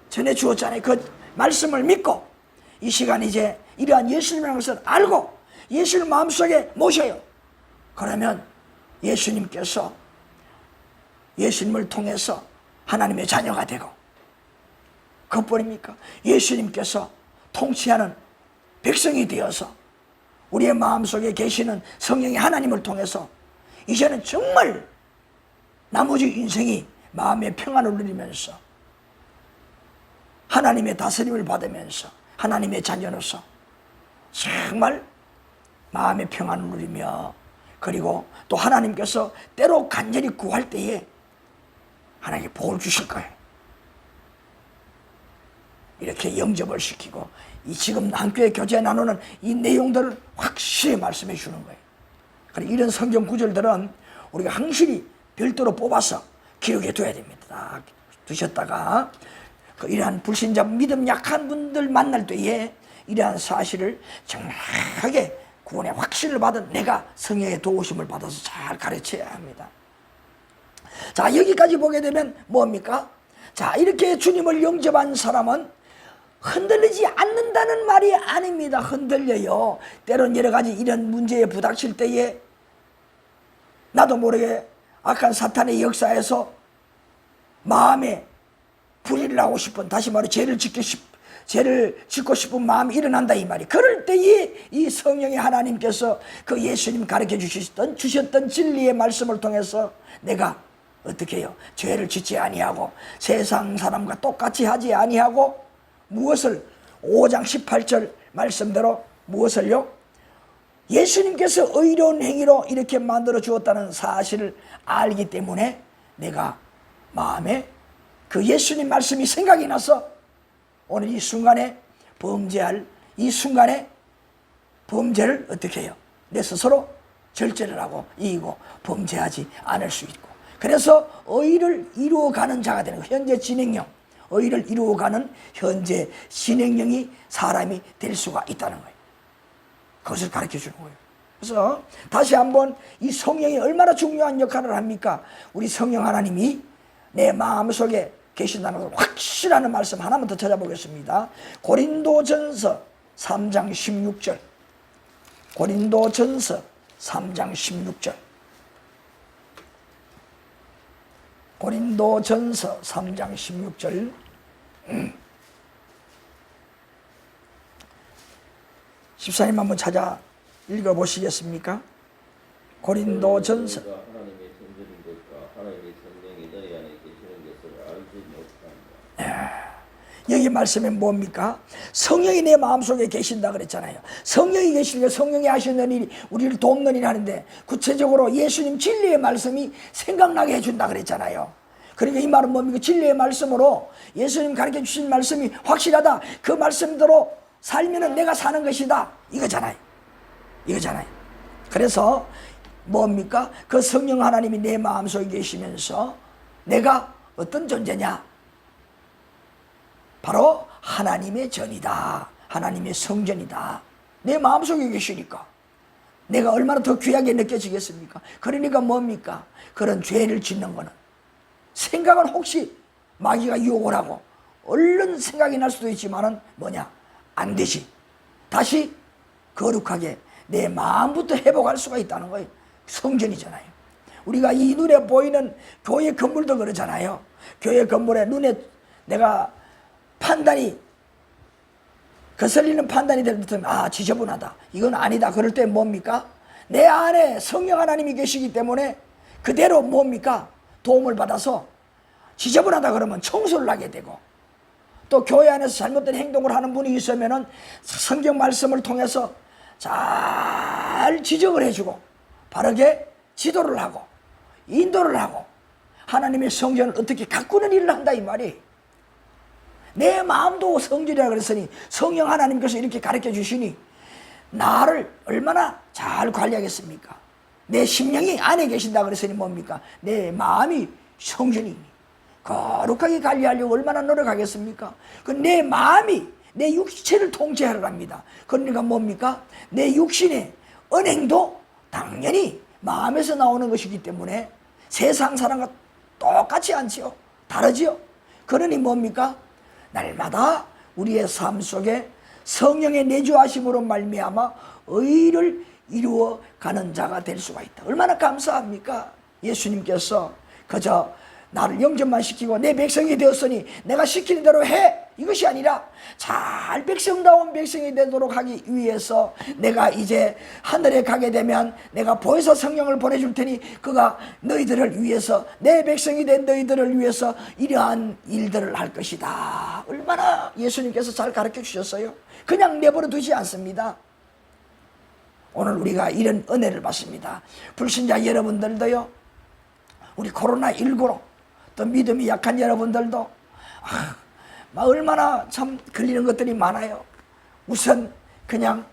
전해주었잖아요. 그 말씀을 믿고 이 시간 이제 이러한 예수님이라는 것을 알고 예수님 마음속에 모셔요. 그러면 예수님께서 예수님을 통해서 하나님의 자녀가 되고 그것뿐입니까? 예수님께서 통치하는 백성이 되어서 우리의 마음속에 계시는 성령의 하나님을 통해서 이제는 정말 나머지 인생이 마음의 평안을 누리면서 하나님의 다스림을 받으면서 하나님의 자녀로서 정말 마음의 평안을 누리며 그리고 또 하나님께서 때로 간절히 구할 때에 하나님께 복을 주실 거예요. 이렇게 영접을 시키고 이 지금 함께 교제 나누는 이 내용들을 확실히 말씀해 주는 거예요. 그래서 이런 성경 구절들은 우리가 항실히 별도로 뽑아서 기록해 둬야 됩니다. 딱 두셨다가 이러한 불신자 믿음 약한 분들 만날 때에 이러한 사실을 정확하게 구원의 확신을 받은 내가 성령의 도우심을 받아서 잘 가르쳐야 합니다. 자, 여기까지 보게 되면 뭡니까? 자, 이렇게 주님을 영접한 사람은 흔들리지 않는다는 말이 아닙니다. 흔들려요. 때론 여러 가지 이런 문제에 부닥칠 때에 나도 모르게 악한 사탄의 역사에서 마음에 불의를 하고 싶은, 다시 말해 죄를 짓고 싶은 마음이 일어난다 이 말이. 그럴 때에 이 성령의 하나님께서 그 예수님 가르쳐 주셨던 진리의 말씀을 통해서 내가 어떻게 해요? 죄를 짓지 아니하고 세상 사람과 똑같이 하지 아니하고 무엇을 5장 18절 말씀대로 무엇을요? 예수님께서 의로운 행위로 이렇게 만들어 주었다는 사실을 알기 때문에 내가 마음에 그 예수님 말씀이 생각이 나서 오늘 이 순간에 범죄할 이 순간에 범죄를 어떻게 해요? 내 스스로 절제를 하고 이기고 범죄하지 않을 수 있고 그래서 의를 이루어가는 자가 되는 거예요. 현재 진행형 의를 이루어가는 현재 진행형이 사람이 될 수가 있다는 거예요. 그것을 가르쳐 주는 거예요. 그래서 다시 한번 이 성령이 얼마나 중요한 역할을 합니까? 우리 성령 하나님이 내 마음속에 계신다는 것을 확실하는 말씀 하나만 더 찾아보겠습니다. 고린도전서 3장 16절. 고린도전서 3장 16절. 고린도전서 3장 16절. 집사님 한번 찾아 읽어보시겠습니까? 고린도전서 하나님의 성전인 것과 하나님의 성령이 너희 안에 계시는 것을 알지 못한다. 여기 말씀에 뭡니까? 성령이 내 마음속에 계신다 그랬잖아요. 성령이 계시니까 성령이 하시는 일이 우리를 돕는 일을 하는데 구체적으로 예수님 진리의 말씀이 생각나게 해준다 그랬잖아요. 그러니까 이 말은 뭡니까? 진리의 말씀으로 예수님 가르쳐 주신 말씀이 확실하다. 그 말씀대로 살면은 내가 사는 것이다. 이거잖아요. 그래서 뭡니까? 그 성령 하나님이 내 마음속에 계시면서 내가 어떤 존재냐? 바로 하나님의 전이다. 하나님의 성전이다. 내 마음속에 계시니까 내가 얼마나 더 귀하게 느껴지겠습니까? 그러니까 뭡니까? 그런 죄를 짓는 거는 생각은 혹시 마귀가 유혹을 하고 얼른 생각이 날 수도 있지만은 뭐냐? 안 되지. 다시 거룩하게 내 마음부터 회복할 수가 있다는 거예요. 성전이잖아요. 우리가 이 눈에 보이는 교회 건물도 그러잖아요. 교회 건물에 눈에 내가 판단이 거슬리는 판단이 될 때는 아 지저분하다 이건 아니다 그럴 때 뭡니까? 내 안에 성령 하나님이 계시기 때문에 그대로 뭡니까? 도움을 받아서 지저분하다 그러면 청소를 하게 되고, 또 교회 안에서 잘못된 행동을 하는 분이 있으면은 성경 말씀을 통해서 잘 지적을 해주고 바르게 지도를 하고 인도를 하고 하나님의 성전을 어떻게 가꾸는 일을 한다 이 말이. 내 마음도 성전이라 그랬으니 성령 하나님께서 이렇게 가르쳐 주시니 나를 얼마나 잘 관리하겠습니까? 내 심령이 안에 계신다 그랬으니 뭡니까? 내 마음이 성전이니 거룩하게 관리하려고 얼마나 노력하겠습니까? 그 내 마음이 내 육체를 통제하려 합니다. 그러니까 뭡니까? 내 육신의 언행도 당연히 마음에서 나오는 것이기 때문에 세상 사람과 똑같지 않지요. 다르지요. 그러니 뭡니까? 날마다 우리의 삶 속에 성령의 내주하심으로 말미암아 의를 이루어가는 자가 될 수가 있다. 얼마나 감사합니까? 예수님께서 그저 나를 영접만 시키고 내 백성이 되었으니 내가 시키는 대로 해, 이것이 아니라 잘 백성다운 백성이 되도록 하기 위해서 내가 이제 하늘에 가게 되면 내가 보혜사 성령을 보내줄 테니 그가 너희들을 위해서, 내 백성이 된 너희들을 위해서 이러한 일들을 할 것이다. 얼마나 예수님께서 잘 가르쳐 주셨어요. 그냥 내버려 두지 않습니다. 오늘 우리가 이런 은혜를 받습니다. 불신자 여러분들도요, 우리 코로나19로 또 믿음이 약한 여러분들도 얼마나 참 걸리는 것들이 많아요. 우선 그냥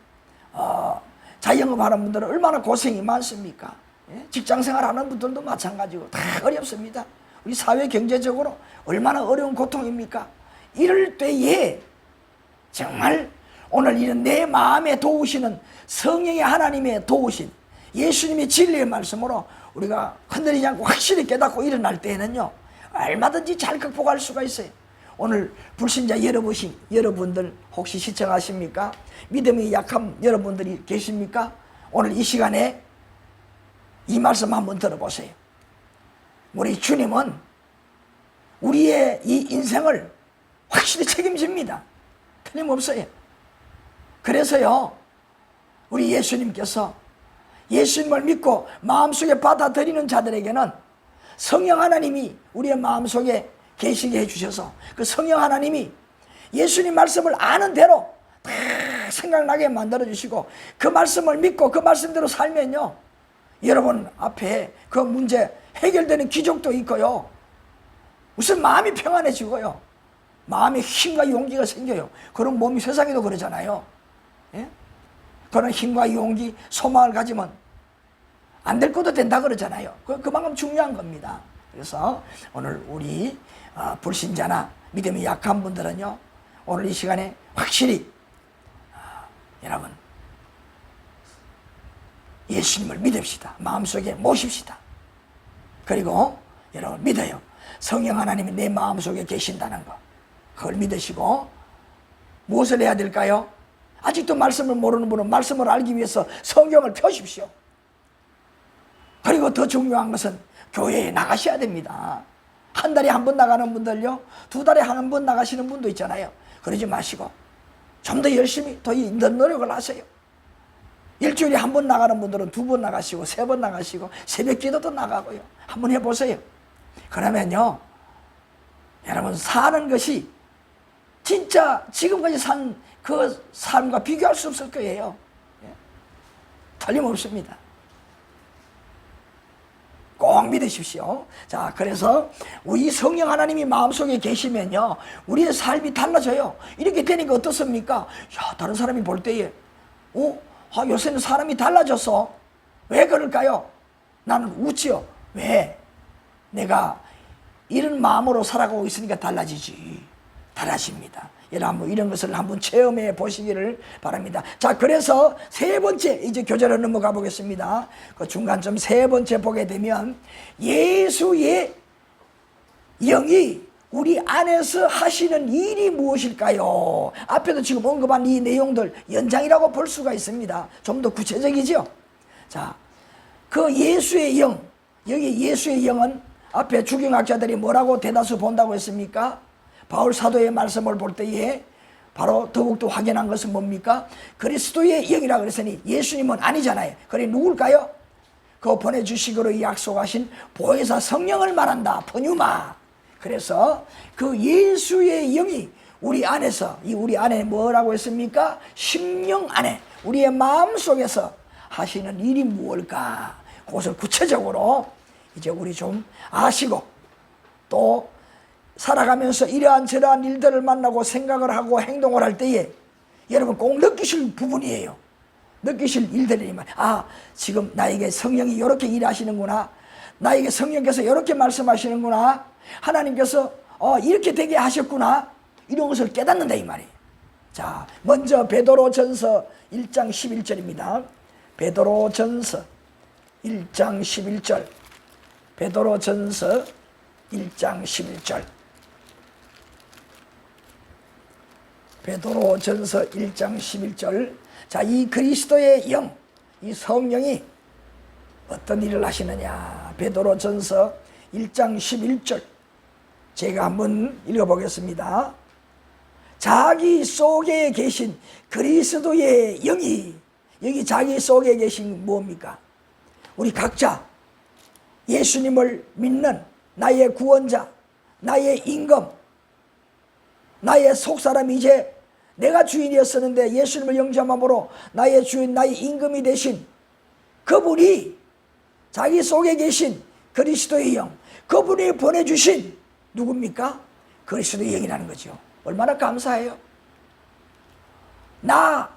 자영업하는 분들은 얼마나 고생이 많습니까? 예? 직장생활 하는 분들도 마찬가지고 다 어렵습니다. 우리 사회 경제적으로 얼마나 어려운 고통입니까? 이럴 때에 정말 오늘 이런 내 마음에 도우시는 성령의 하나님의 도우신 예수님의 진리의 말씀으로 우리가 흔들리지 않고 확실히 깨닫고 일어날 때에는요, 얼마든지 잘 극복할 수가 있어요. 오늘 불신자 여러분들 혹시 시청하십니까? 믿음이 약한 여러분들이 계십니까? 오늘 이 시간에 이 말씀 한번 들어보세요. 우리 주님은 우리의 이 인생을 확실히 책임집니다. 틀림없어요. 그래서요, 우리 예수님께서 예수님을 믿고 마음속에 받아들이는 자들에게는 성령 하나님이 우리의 마음속에 계시게 해주셔서 그 성령 하나님이 예수님 말씀을 아는 대로 다 생각나게 만들어주시고 그 말씀을 믿고 그 말씀대로 살면요, 여러분 앞에 그 문제 해결되는 기적도 있고요, 무슨 마음이 평안해지고요, 마음에 힘과 용기가 생겨요. 그런 몸이 세상에도 그러잖아요. 예? 그런 힘과 용기, 소망을 가지면 안 될 것도 된다 그러잖아요. 그만큼 중요한 겁니다. 그래서 오늘 우리 불신자나 믿음이 약한 분들은요, 오늘 이 시간에 확실히 여러분 예수님을 믿읍시다. 마음속에 모십시다. 그리고 여러분 믿어요. 성령 하나님이 내 마음속에 계신다는 거, 그걸 믿으시고 무엇을 해야 될까요? 아직도 말씀을 모르는 분은 말씀을 알기 위해서 성경을 펴십시오. 그리고 더 중요한 것은 교회에 나가셔야 됩니다. 한 달에 한 번 나가는 분들요, 2달에 한 번 나가시는 분도 있잖아요. 그러지 마시고 좀 더 열심히 더 노력을 하세요. 일주일에 한 번 나가는 분들은 2번 나가시고 3번 나가시고 새벽 기도도 나가고요. 한번 해보세요. 그러면요, 여러분 사는 것이 진짜 지금까지 산 그 삶과 비교할 수 없을 거예요. 틀림없습니다. 꼭 믿으십시오. 자, 그래서 우리 성령 하나님이 마음속에 계시면요, 우리의 삶이 달라져요. 이렇게 되니까 어떻습니까? 야, 다른 사람이 볼 때에 요새는 사람이 달라졌어. 왜 그럴까요? 나는 웃지요. 왜? 내가 이런 마음으로 살아가고 있으니까 달라집니다. 여러분 한번 이런 것을 한번 체험해 보시기를 바랍니다. 자, 그래서 세 번째, 이제 교재로 넘어가 보겠습니다. 그 중간점 세 번째 보게 되면 예수의 영이 우리 안에서 하시는 일이 무엇일까요? 앞에도 지금 언급한 이 내용들 연장이라고 볼 수가 있습니다. 좀 더 구체적이죠. 자, 그 예수의 영, 여기 예수의 영은 앞에 주경학자들이 뭐라고 대다수 본다고 했습니까? 바울 사도의 말씀을 볼 때에 바로 더욱더 확연한 것은 뭡니까? 그리스도의 영이라 그랬으니 예수님은 아니잖아요. 그래 누굴까요? 그 보내주시기로 약속하신 보혜사 성령을 말한다. 푸뉴마. 그래서 그 예수의 영이 우리 안에서, 이 우리 안에 뭐라고 했습니까? 심령 안에, 우리의 마음 속에서 하시는 일이 무엇일까? 그것을 구체적으로 이제 우리 좀 아시고, 또 살아가면서 이러한 저러한 일들을 만나고 생각을 하고 행동을 할 때에 여러분 꼭 느끼실 부분이에요. 느끼실 일들이지만, 아, 지금 나에게 성령이 이렇게 일하시는구나, 나에게 성령께서 이렇게 말씀하시는구나, 하나님께서 이렇게 되게 하셨구나, 이런 것을 깨닫는다 이 말이에요. 자, 먼저 베드로전서 1장 11절입니다. 베드로전서 1장 11절. 베드로전서 1장 11절. 베드로전서 1장 11절. 자, 이 그리스도의 영, 이 성령이 어떤 일을 하시느냐. 베드로전서 1장 11절. 제가 한번 읽어보겠습니다. 자기 속에 계신 그리스도의 영이, 여기 자기 속에 계신 뭡니까? 우리 각자 예수님을 믿는 나의 구원자, 나의 임금, 나의 속사람이 이제 내가 주인이었었는데 예수님을 영접함으로 나의 주인, 나의 임금이 되신 그분이 자기 속에 계신 그리스도의 영, 그분이 보내주신 누굽니까? 그리스도의 영이라는 거죠. 얼마나 감사해요. 나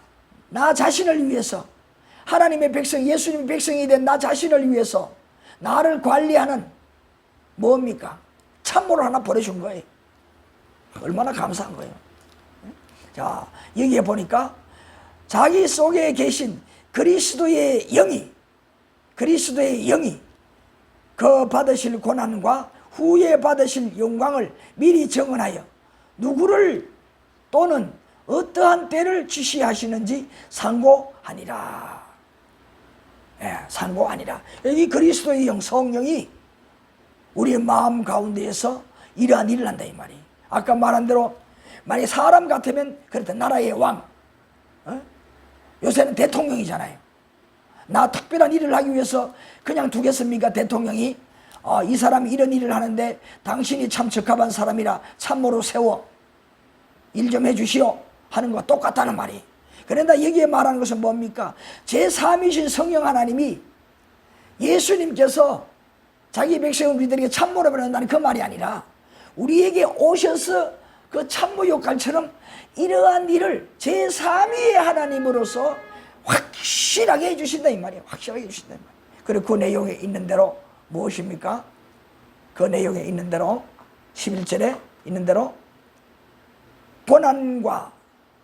자신을 위해서, 하나님의 백성, 예수님의 백성이 된 나 자신을 위해서 나를 관리하는 뭡니까? 참모를 하나 보내준 거예요. 얼마나 감사한 거예요. 자, 여기에 보니까 자기 속에 계신 그리스도의 영이 그 받으실 고난과 후에 받으실 영광을 미리 정언하여 누구를 또는 어떠한 때를 지시하시는지 상고하니라. 상고하니라. 여기 그리스도의 영, 성령이 우리의 마음 가운데에서 이러한 일을 한다 이 말이. 아까 말한 대로 만약 사람 같으면 그렇다, 나라의 왕, 요새는 대통령이잖아요. 나 특별한 일을 하기 위해서 그냥 두겠습니까? 대통령이 이 사람이 이런 일을 하는데 당신이 참 적합한 사람이라 참모로 세워 일 좀 해주시오 하는 것과 똑같다는 말이. 그런데 여기에 말하는 것은 뭡니까? 제3이신 성령 하나님이, 예수님께서 자기 백성을 우리들에게 참모로 보낸다는 그 말이 아니라 우리에게 오셔서 그 참모 역할처럼 이러한 일을 제3위의 하나님으로서 확실하게 해주신다 이 말이에요. 확실하게 해주신다 이 말이에요. 그리고 그 내용에 있는 대로 무엇입니까? 그 내용에 있는 대로 11절에 있는 대로 고난과,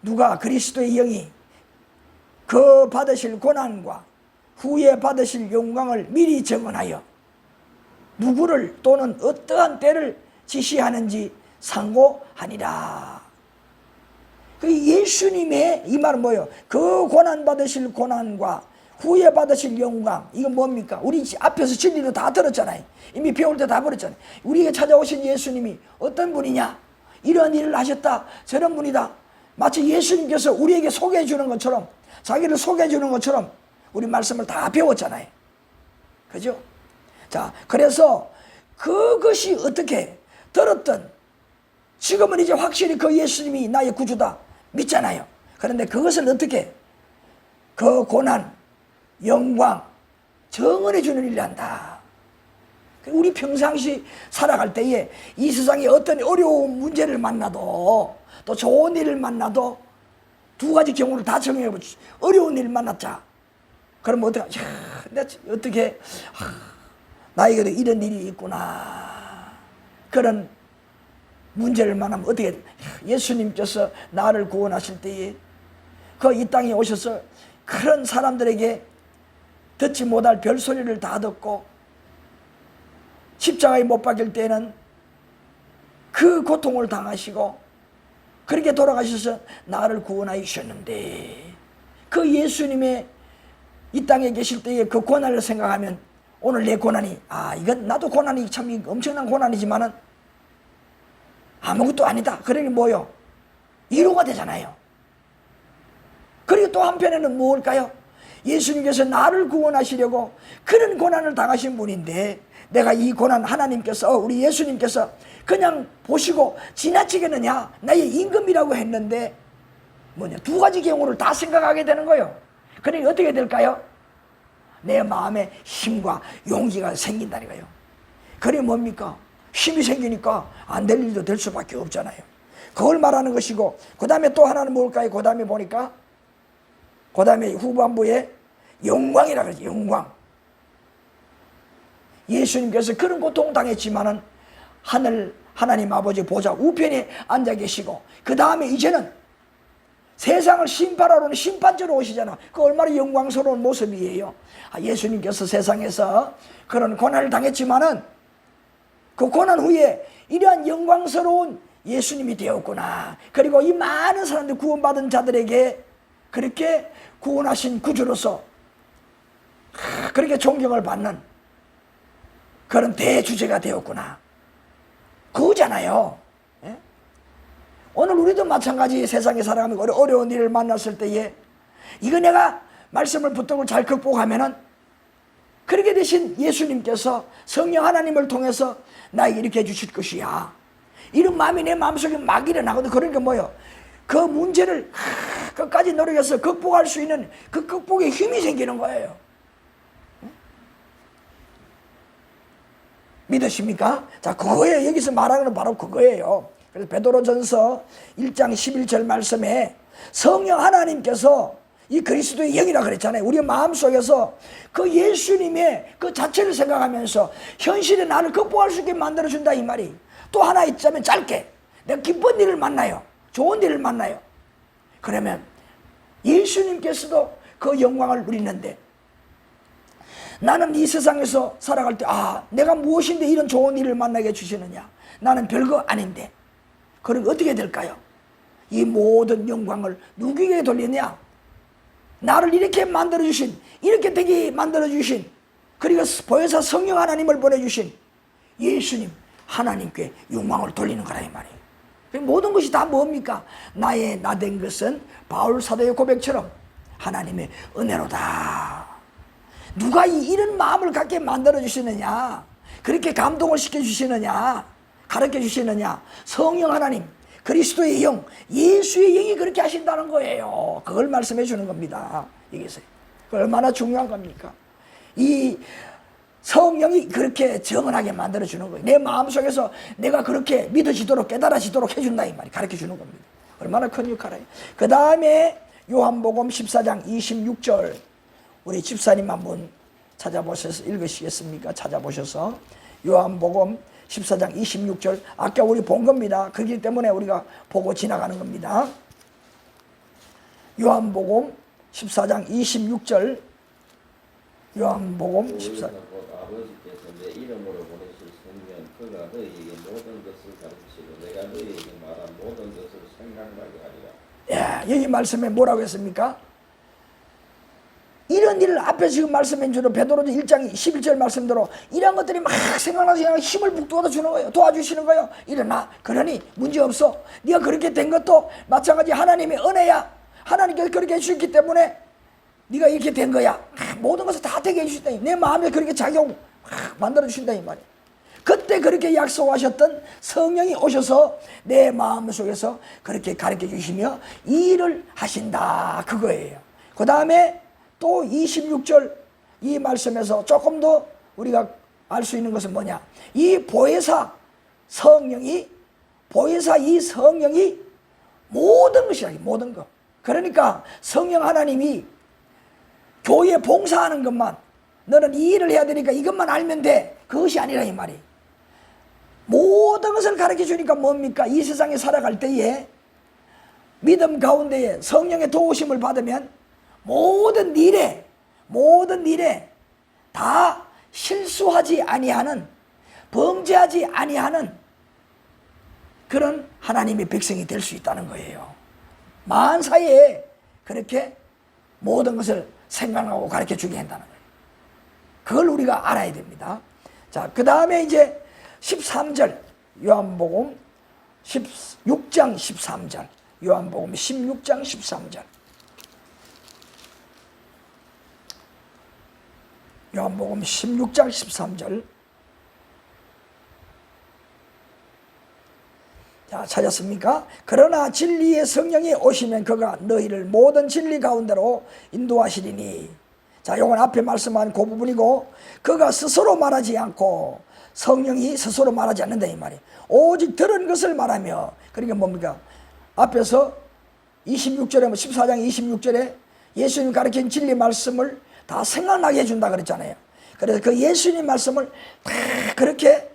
누가? 그리스도의 영이 그 받으실 고난과 후에 받으실 영광을 미리 정언하여 누구를 또는 어떠한 때를 지시하는지 상고하니라. 그 예수님의 이 말은 뭐예요? 그 고난 받으실 고난과 후에 받으실 영광, 이건 뭡니까? 우리 앞에서 진리도 다 들었잖아요. 이미 배울 때 다 버렸잖아요. 우리에게 찾아오신 예수님이 어떤 분이냐? 이런 일을 하셨다, 저런 분이다. 마치 예수님께서 우리에게 소개해 주는 것처럼, 자기를 소개해 주는 것처럼 우리 말씀을 다 배웠잖아요. 그죠? 자, 그래서 그것이 어떻게 들었던, 지금은 이제 확실히 그 예수님이 나의 구주다 믿잖아요. 그런데 그것을 어떻게, 그 고난, 영광, 정언해 주는 일을 한다. 우리 평상시 살아갈 때에 이 세상에 어떤 어려운 문제를 만나도, 또 좋은 일을 만나도 두 가지 경우를 다 정해 보죠. 어려운 일을 만났자. 그럼 어떻게 나에게도 이런 일이 있구나. 그런 문제를 만나면 어떻게, 예수님께서 나를 구원하실 때에 그 이 땅에 오셔서 그런 사람들에게 듣지 못할 별소리를 다 듣고 십자가에 못 박힐 때는 그 고통을 당하시고 그렇게 돌아가셔서 나를 구원하여 주셨는데, 그 예수님의 이 땅에 계실 때의 그 고난을 생각하면 오늘 내 고난이, 이건 나도 고난이 참 엄청난 고난이지만은 아무것도 아니다. 그러니 뭐요? 위로가 되잖아요. 그리고 또 한편에는 무엇일까요? 예수님께서 나를 구원하시려고 그런 고난을 당하신 분인데 내가 이 고난 하나님께서 우리 예수님께서 그냥 보시고 지나치겠느냐, 나의 임금이라고 했는데 뭐냐, 두 가지 경우를 다 생각하게 되는 거예요. 그러니 어떻게 될까요? 내 마음에 힘과 용기가 생긴다는 거예요. 그게 뭡니까? 힘이 생기니까 안 될 일도 될 수밖에 없잖아요. 그걸 말하는 것이고, 그 다음에 또 하나는 뭘까요? 그 다음에 보니까 그 다음에 후반부에 영광이라 그러지. 영광. 예수님께서 그런 고통 당했지만은 하나님 아버지 보좌 우편에 앉아 계시고, 그 다음에 이제는 세상을 심판하러는 심판자로 오시잖아. 그 얼마나 영광스러운 모습이에요. 예수님께서 세상에서 그런 고난을 당했지만은 그 고난 후에 이러한 영광스러운 예수님이 되었구나. 그리고 이 많은 사람들, 구원받은 자들에게 그렇게 구원하신 구주로서 그렇게 존경을 받는 그런 대주제가 되었구나. 그거잖아요. 예? 오늘 우리도 마찬가지. 세상에 살아가면서 어려운 일을 만났을 때에 이거 내가 말씀을 붙들고 잘 극복하면은 그렇게 되신 예수님께서 성령 하나님을 통해서 나에게 이렇게 해주실 것이야. 이런 마음이 내 마음속에 막 일어나거든. 그러니까 뭐요? 그 문제를 끝까지 노력해서 극복할 수 있는 그 극복의 힘이 생기는 거예요. 믿으십니까? 자, 그거예요. 여기서 말하는 건 바로 그거예요. 그래서 베드로전서 1장 11절 말씀에 성령 하나님께서 이 그리스도의 영이라 그랬잖아요. 우리 마음속에서 그 예수님의 그 자체를 생각하면서 현실에 나를 극복할 수 있게 만들어준다 이 말이. 또 하나 있자면 짧게, 내가 기쁜 일을 만나요. 좋은 일을 만나요. 그러면 예수님께서도 그 영광을 누리는데, 나는 이 세상에서 살아갈 때 내가 무엇인데 이런 좋은 일을 만나게 해주시느냐, 나는 별거 아닌데, 그럼 어떻게 될까요? 이 모든 영광을 누구에게 돌리냐? 나를 이렇게 만들어주신, 이렇게 되게 만들어주신, 그리고 보혜사 성령 하나님을 보내주신 예수님 하나님께 영광을 돌리는 거라 이 말이에요. 모든 것이 다 뭡니까? 나의 나 된 것은 바울 사도의 고백처럼 하나님의 은혜로다. 누가 이런 마음을 갖게 만들어주시느냐, 그렇게 감동을 시켜주시느냐, 가르쳐주시느냐? 성령 하나님, 그리스도의 영, 예수의 영이 그렇게 하신다는 거예요. 그걸 말씀해 주는 겁니다. 여기서 얼마나 중요한 겁니까? 이 성령이 그렇게 정언하게 만들어 주는 거예요. 내 마음속에서 내가 그렇게 믿어지도록, 깨달아지도록 해준다 이 말이, 가르쳐 주는 겁니다. 얼마나 큰 역할이에요. 그 다음에 요한복음 14장 26절, 우리 집사님 한번 찾아보셔서 읽으시겠습니까? 찾아보셔서 요한복음 14장 26절, 아까 우리 본 겁니다. 그렇기 때문에 우리가 보고 지나가는 겁니다. 요한복음 14장 26절, 요한복음 14. 아버지께서 내 이름으로 보내실 성령, 그가 너희에게 모든 것을 가르치고 내가 너희에게 말한 모든 것을 생각나게 하리라. 예, 여기 말씀에 뭐라고 했습니까? 이런 일을 앞에 지금 말씀해 주는 베드로전 1장 11절 말씀대로 이런 것들이 막 생각나서 그냥 힘을 북돋아 주는 거예요. 도와주시는 거예요. 일어나. 그러니 문제없어. 네가 그렇게 된 것도 마찬가지 하나님의 은혜야. 하나님께서 그렇게 해주셨기 때문에 네가 이렇게 된 거야. 모든 것을 다 되게 해주신다. 내 마음에 그렇게 작용 만들어 주신다 이 말이야. 그때 그렇게 약속하셨던 성령이 오셔서 내 마음속에서 그렇게 가르쳐 주시며 이 일을 하신다. 그거예요. 그 다음에 또 26절 이 말씀에서 조금 더 우리가 알 수 있는 것은 뭐냐? 이 보혜사 성령이, 보혜사 이 성령이 모든 것이야. 모든 것. 그러니까 성령 하나님이 교회에 봉사하는 것만, 너는 이 일을 해야 되니까 이것만 알면 돼, 그것이 아니라 이 말이. 모든 것을 가르쳐 주니까 뭡니까? 이 세상에 살아갈 때에 믿음 가운데에 성령의 도우심을 받으면 모든 일에 다 실수하지 아니하는, 범죄하지 아니하는 그런 하나님의 백성이 될 수 있다는 거예요. 만사에 그렇게 모든 것을 생각하고 가르쳐 주게 한다는 거예요. 그걸 우리가 알아야 됩니다. 자, 그 다음에 이제 13절, 요한복음 16장 13절, 요한복음 16장 13절. 요한복음 16장 13절. 자, 찾았습니까? 그러나 진리의 성령이 오시면 그가 너희를 모든 진리 가운데로 인도하시리니. 자, 요건 앞에 말씀한 그 부분이고, 그가 스스로 말하지 않고, 성령이 스스로 말하지 않는다 이 말이에요. 오직 들은 것을 말하며. 그러니까 뭡니까? 앞에서 26절에 14장 26절에 예수님 가르친 진리 말씀을 다 생각나게 해준다 그랬잖아요. 그래서 그 예수님 말씀을 다 그렇게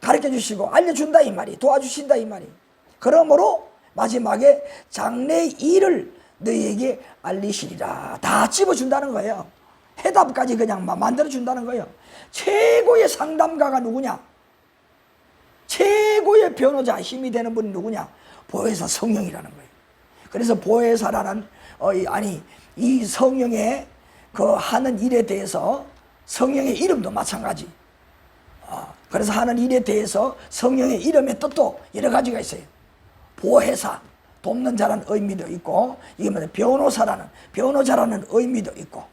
가르쳐 주시고 알려준다 이 말이, 도와주신다 이 말이. 그러므로 마지막에 장래의 일을 너희에게 알리시리라. 다 집어준다는 거예요. 해답까지 그냥 만들어준다는 거예요. 최고의 상담가가 누구냐? 최고의 변호자, 힘이 되는 분이 누구냐? 보혜사 성령이라는 거예요. 그래서 보혜사라는 이 성령의 그 하는 일에 대해서 성령의 이름도 마찬가지. 그래서 하는 일에 대해서 성령의 이름의 뜻도 여러 가지가 있어요. 보혜사, 돕는 자라는 의미도 있고, 이게 뭐냐, 변호자라는 의미도 있고.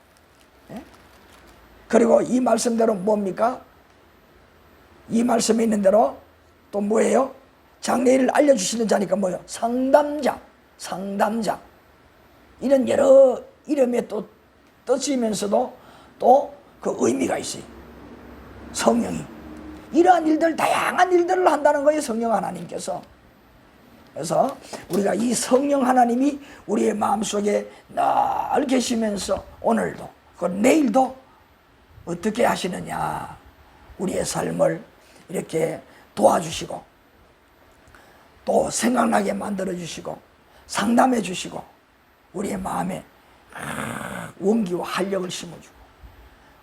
그리고 이 말씀대로 뭡니까? 이 말씀에 있는 대로 또 뭐예요? 장래일을 알려주시는 자니까 뭐예요? 상담자. 이런 여러 이름의 또 뜻이면서도 또 그 의미가 있어요. 성령이 이러한 일들, 다양한 일들을 한다는 거예요, 성령 하나님께서. 그래서 우리가 이 성령 하나님이 우리의 마음속에 늘 계시면서 오늘도, 그 내일도 어떻게 하시느냐, 우리의 삶을 이렇게 도와주시고 또 생각나게 만들어주시고 상담해 주시고 우리의 마음에 원기와 활력을 심어주고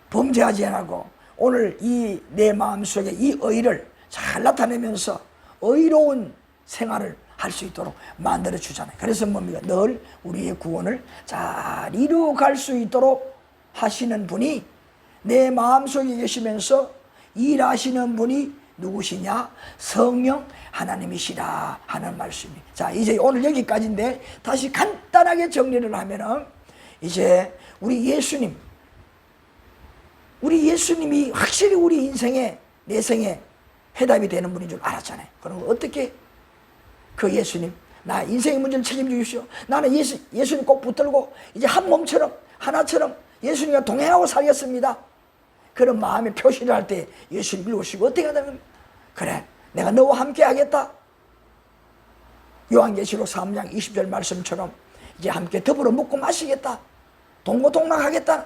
범죄하지 않고 오늘 이 내 마음속에 이 의를 잘 나타내면서 의로운 생활을 할 수 있도록 만들어 주잖아요. 그래서 뭡니까? 늘 우리의 구원을 잘 이루어갈 수 있도록 하시는 분이 내 마음속에 계시면서 일하시는 분이 누구시냐? 성령 하나님이시라 하는 말씀이. 자, 이제 오늘 여기까지인데 다시 간단하게 정리를 하면은 이제 우리 예수님이 확실히 우리 인생에, 내 생에 해답이 되는 분인 줄 알았잖아요. 그럼 어떻게 그 예수님, 나 인생의 문제를 책임지십시오. 나는 예수님 꼭 붙들고 이제 한 몸처럼, 하나처럼 예수님과 동행하고 살겠습니다. 그런 마음의 표시를 할 때 예수님 일로 오시고 어떻게 하다면, 그래, 내가 너와 함께 하겠다. 요한계시록 3장 20절 말씀처럼 이제 함께 더불어 먹고 마시겠다. 동고동락하겠다.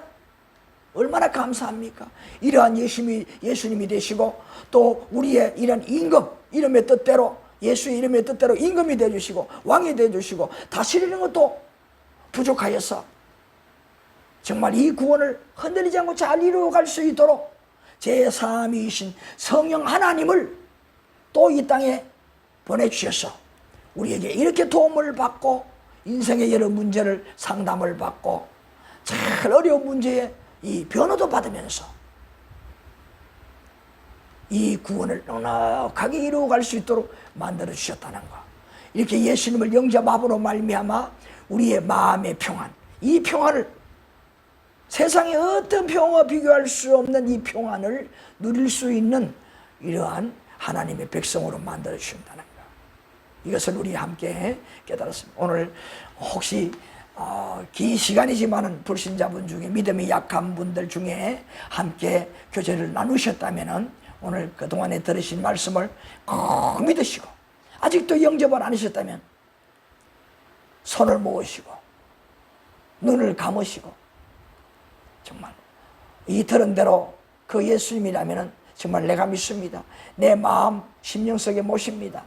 얼마나 감사합니까? 이러한 예수님이 되시고 또 우리의 이런 임금, 이름의 뜻대로, 예수의 이름의 뜻대로 임금이 되어주시고 왕이 되어주시고 다스리는 것도 부족하여서 정말 이 구원을 흔들리지 않고 잘 이루어갈 수 있도록 제3위이신 성령 하나님을 또 이 땅에 보내주셔서 우리에게 이렇게 도움을 받고 인생의 여러 문제를 상담을 받고 잘 어려운 문제에 이 변호도 받으면서 이 구원을 넉넉하게 이루어갈 수 있도록 만들어 주셨다는 것. 이렇게 예수님을 영접함으로 말미암아 우리의 마음의 평안, 이 평안을 세상의 어떤 평화와 비교할 수 없는 이 평안을 누릴 수 있는 이러한 하나님의 백성으로 만들어 주신다는 것. 이것을 우리 함께 깨달았습니다. 오늘 혹시 긴 시간이지만은 불신자분 중에 믿음이 약한 분들 중에 함께 교제를 나누셨다면은 오늘 그동안에 들으신 말씀을 꼭 믿으시고 아직도 영접을 안 하셨다면 손을 모으시고 눈을 감으시고 정말 이 들은 대로 그 예수님이라면은 정말 내가 믿습니다. 내 마음 심령 속에 모십니다.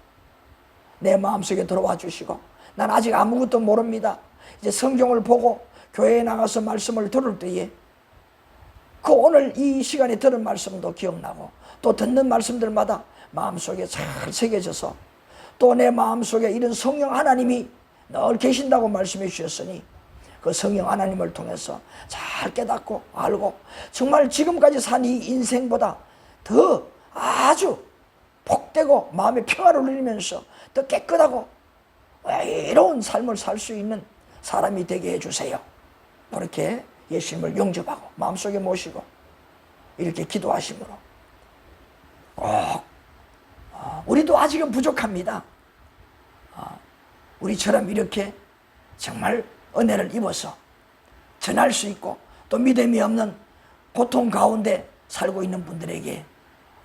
내 마음 속에 들어와 주시고 난 아직 아무것도 모릅니다. 이제 성경을 보고 교회에 나가서 말씀을 들을 때에 그 오늘 이 시간에 들은 말씀도 기억나고 또 듣는 말씀들마다 마음속에 잘 새겨져서 또 내 마음속에 이런 성령 하나님이 늘 계신다고 말씀해 주셨으니 그 성령 하나님을 통해서 잘 깨닫고 알고 정말 지금까지 산 이 인생보다 더 아주 복되고 마음의 평화를 누리면서 더 깨끗하고 외로운 삶을 살 수 있는 사람이 되게 해주세요. 그렇게 예수님을 영접하고 마음속에 모시고 이렇게 기도하심으로 꼭 우리도 아직은 부족합니다. 우리처럼 이렇게 정말 은혜를 입어서 전할 수 있고 또 믿음이 없는 고통 가운데 살고 있는 분들에게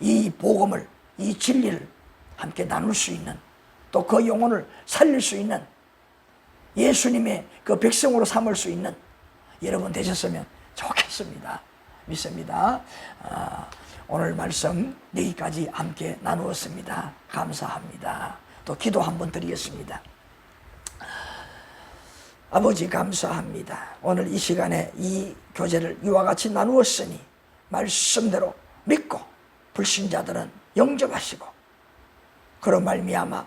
이 복음을, 이 진리를 함께 나눌 수 있는, 또 그 영혼을 살릴 수 있는, 예수님의 그 백성으로 삼을 수 있는 여러분 되셨으면 좋겠습니다. 믿습니다. 오늘 말씀 여기까지 함께 나누었습니다. 감사합니다. 또 기도 한번 드리겠습니다. 아버지 감사합니다. 오늘 이 시간에 이 교제를 이와 같이 나누었으니 말씀대로 믿고 불신자들은 영접하시고 그런 말미암아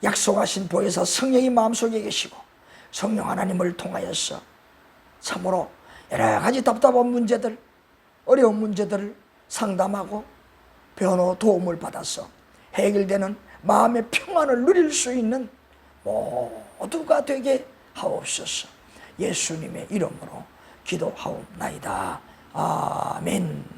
약속하신 보혜사 성령이 마음속에 계시고 성령 하나님을 통하여서 참으로 여러 가지 답답한 문제들, 어려운 문제들을 상담하고 변호 도움을 받아서 해결되는 마음의 평안을 누릴 수 있는 모두가 되게 하옵소서. 예수님의 이름으로 기도하옵나이다. 아멘.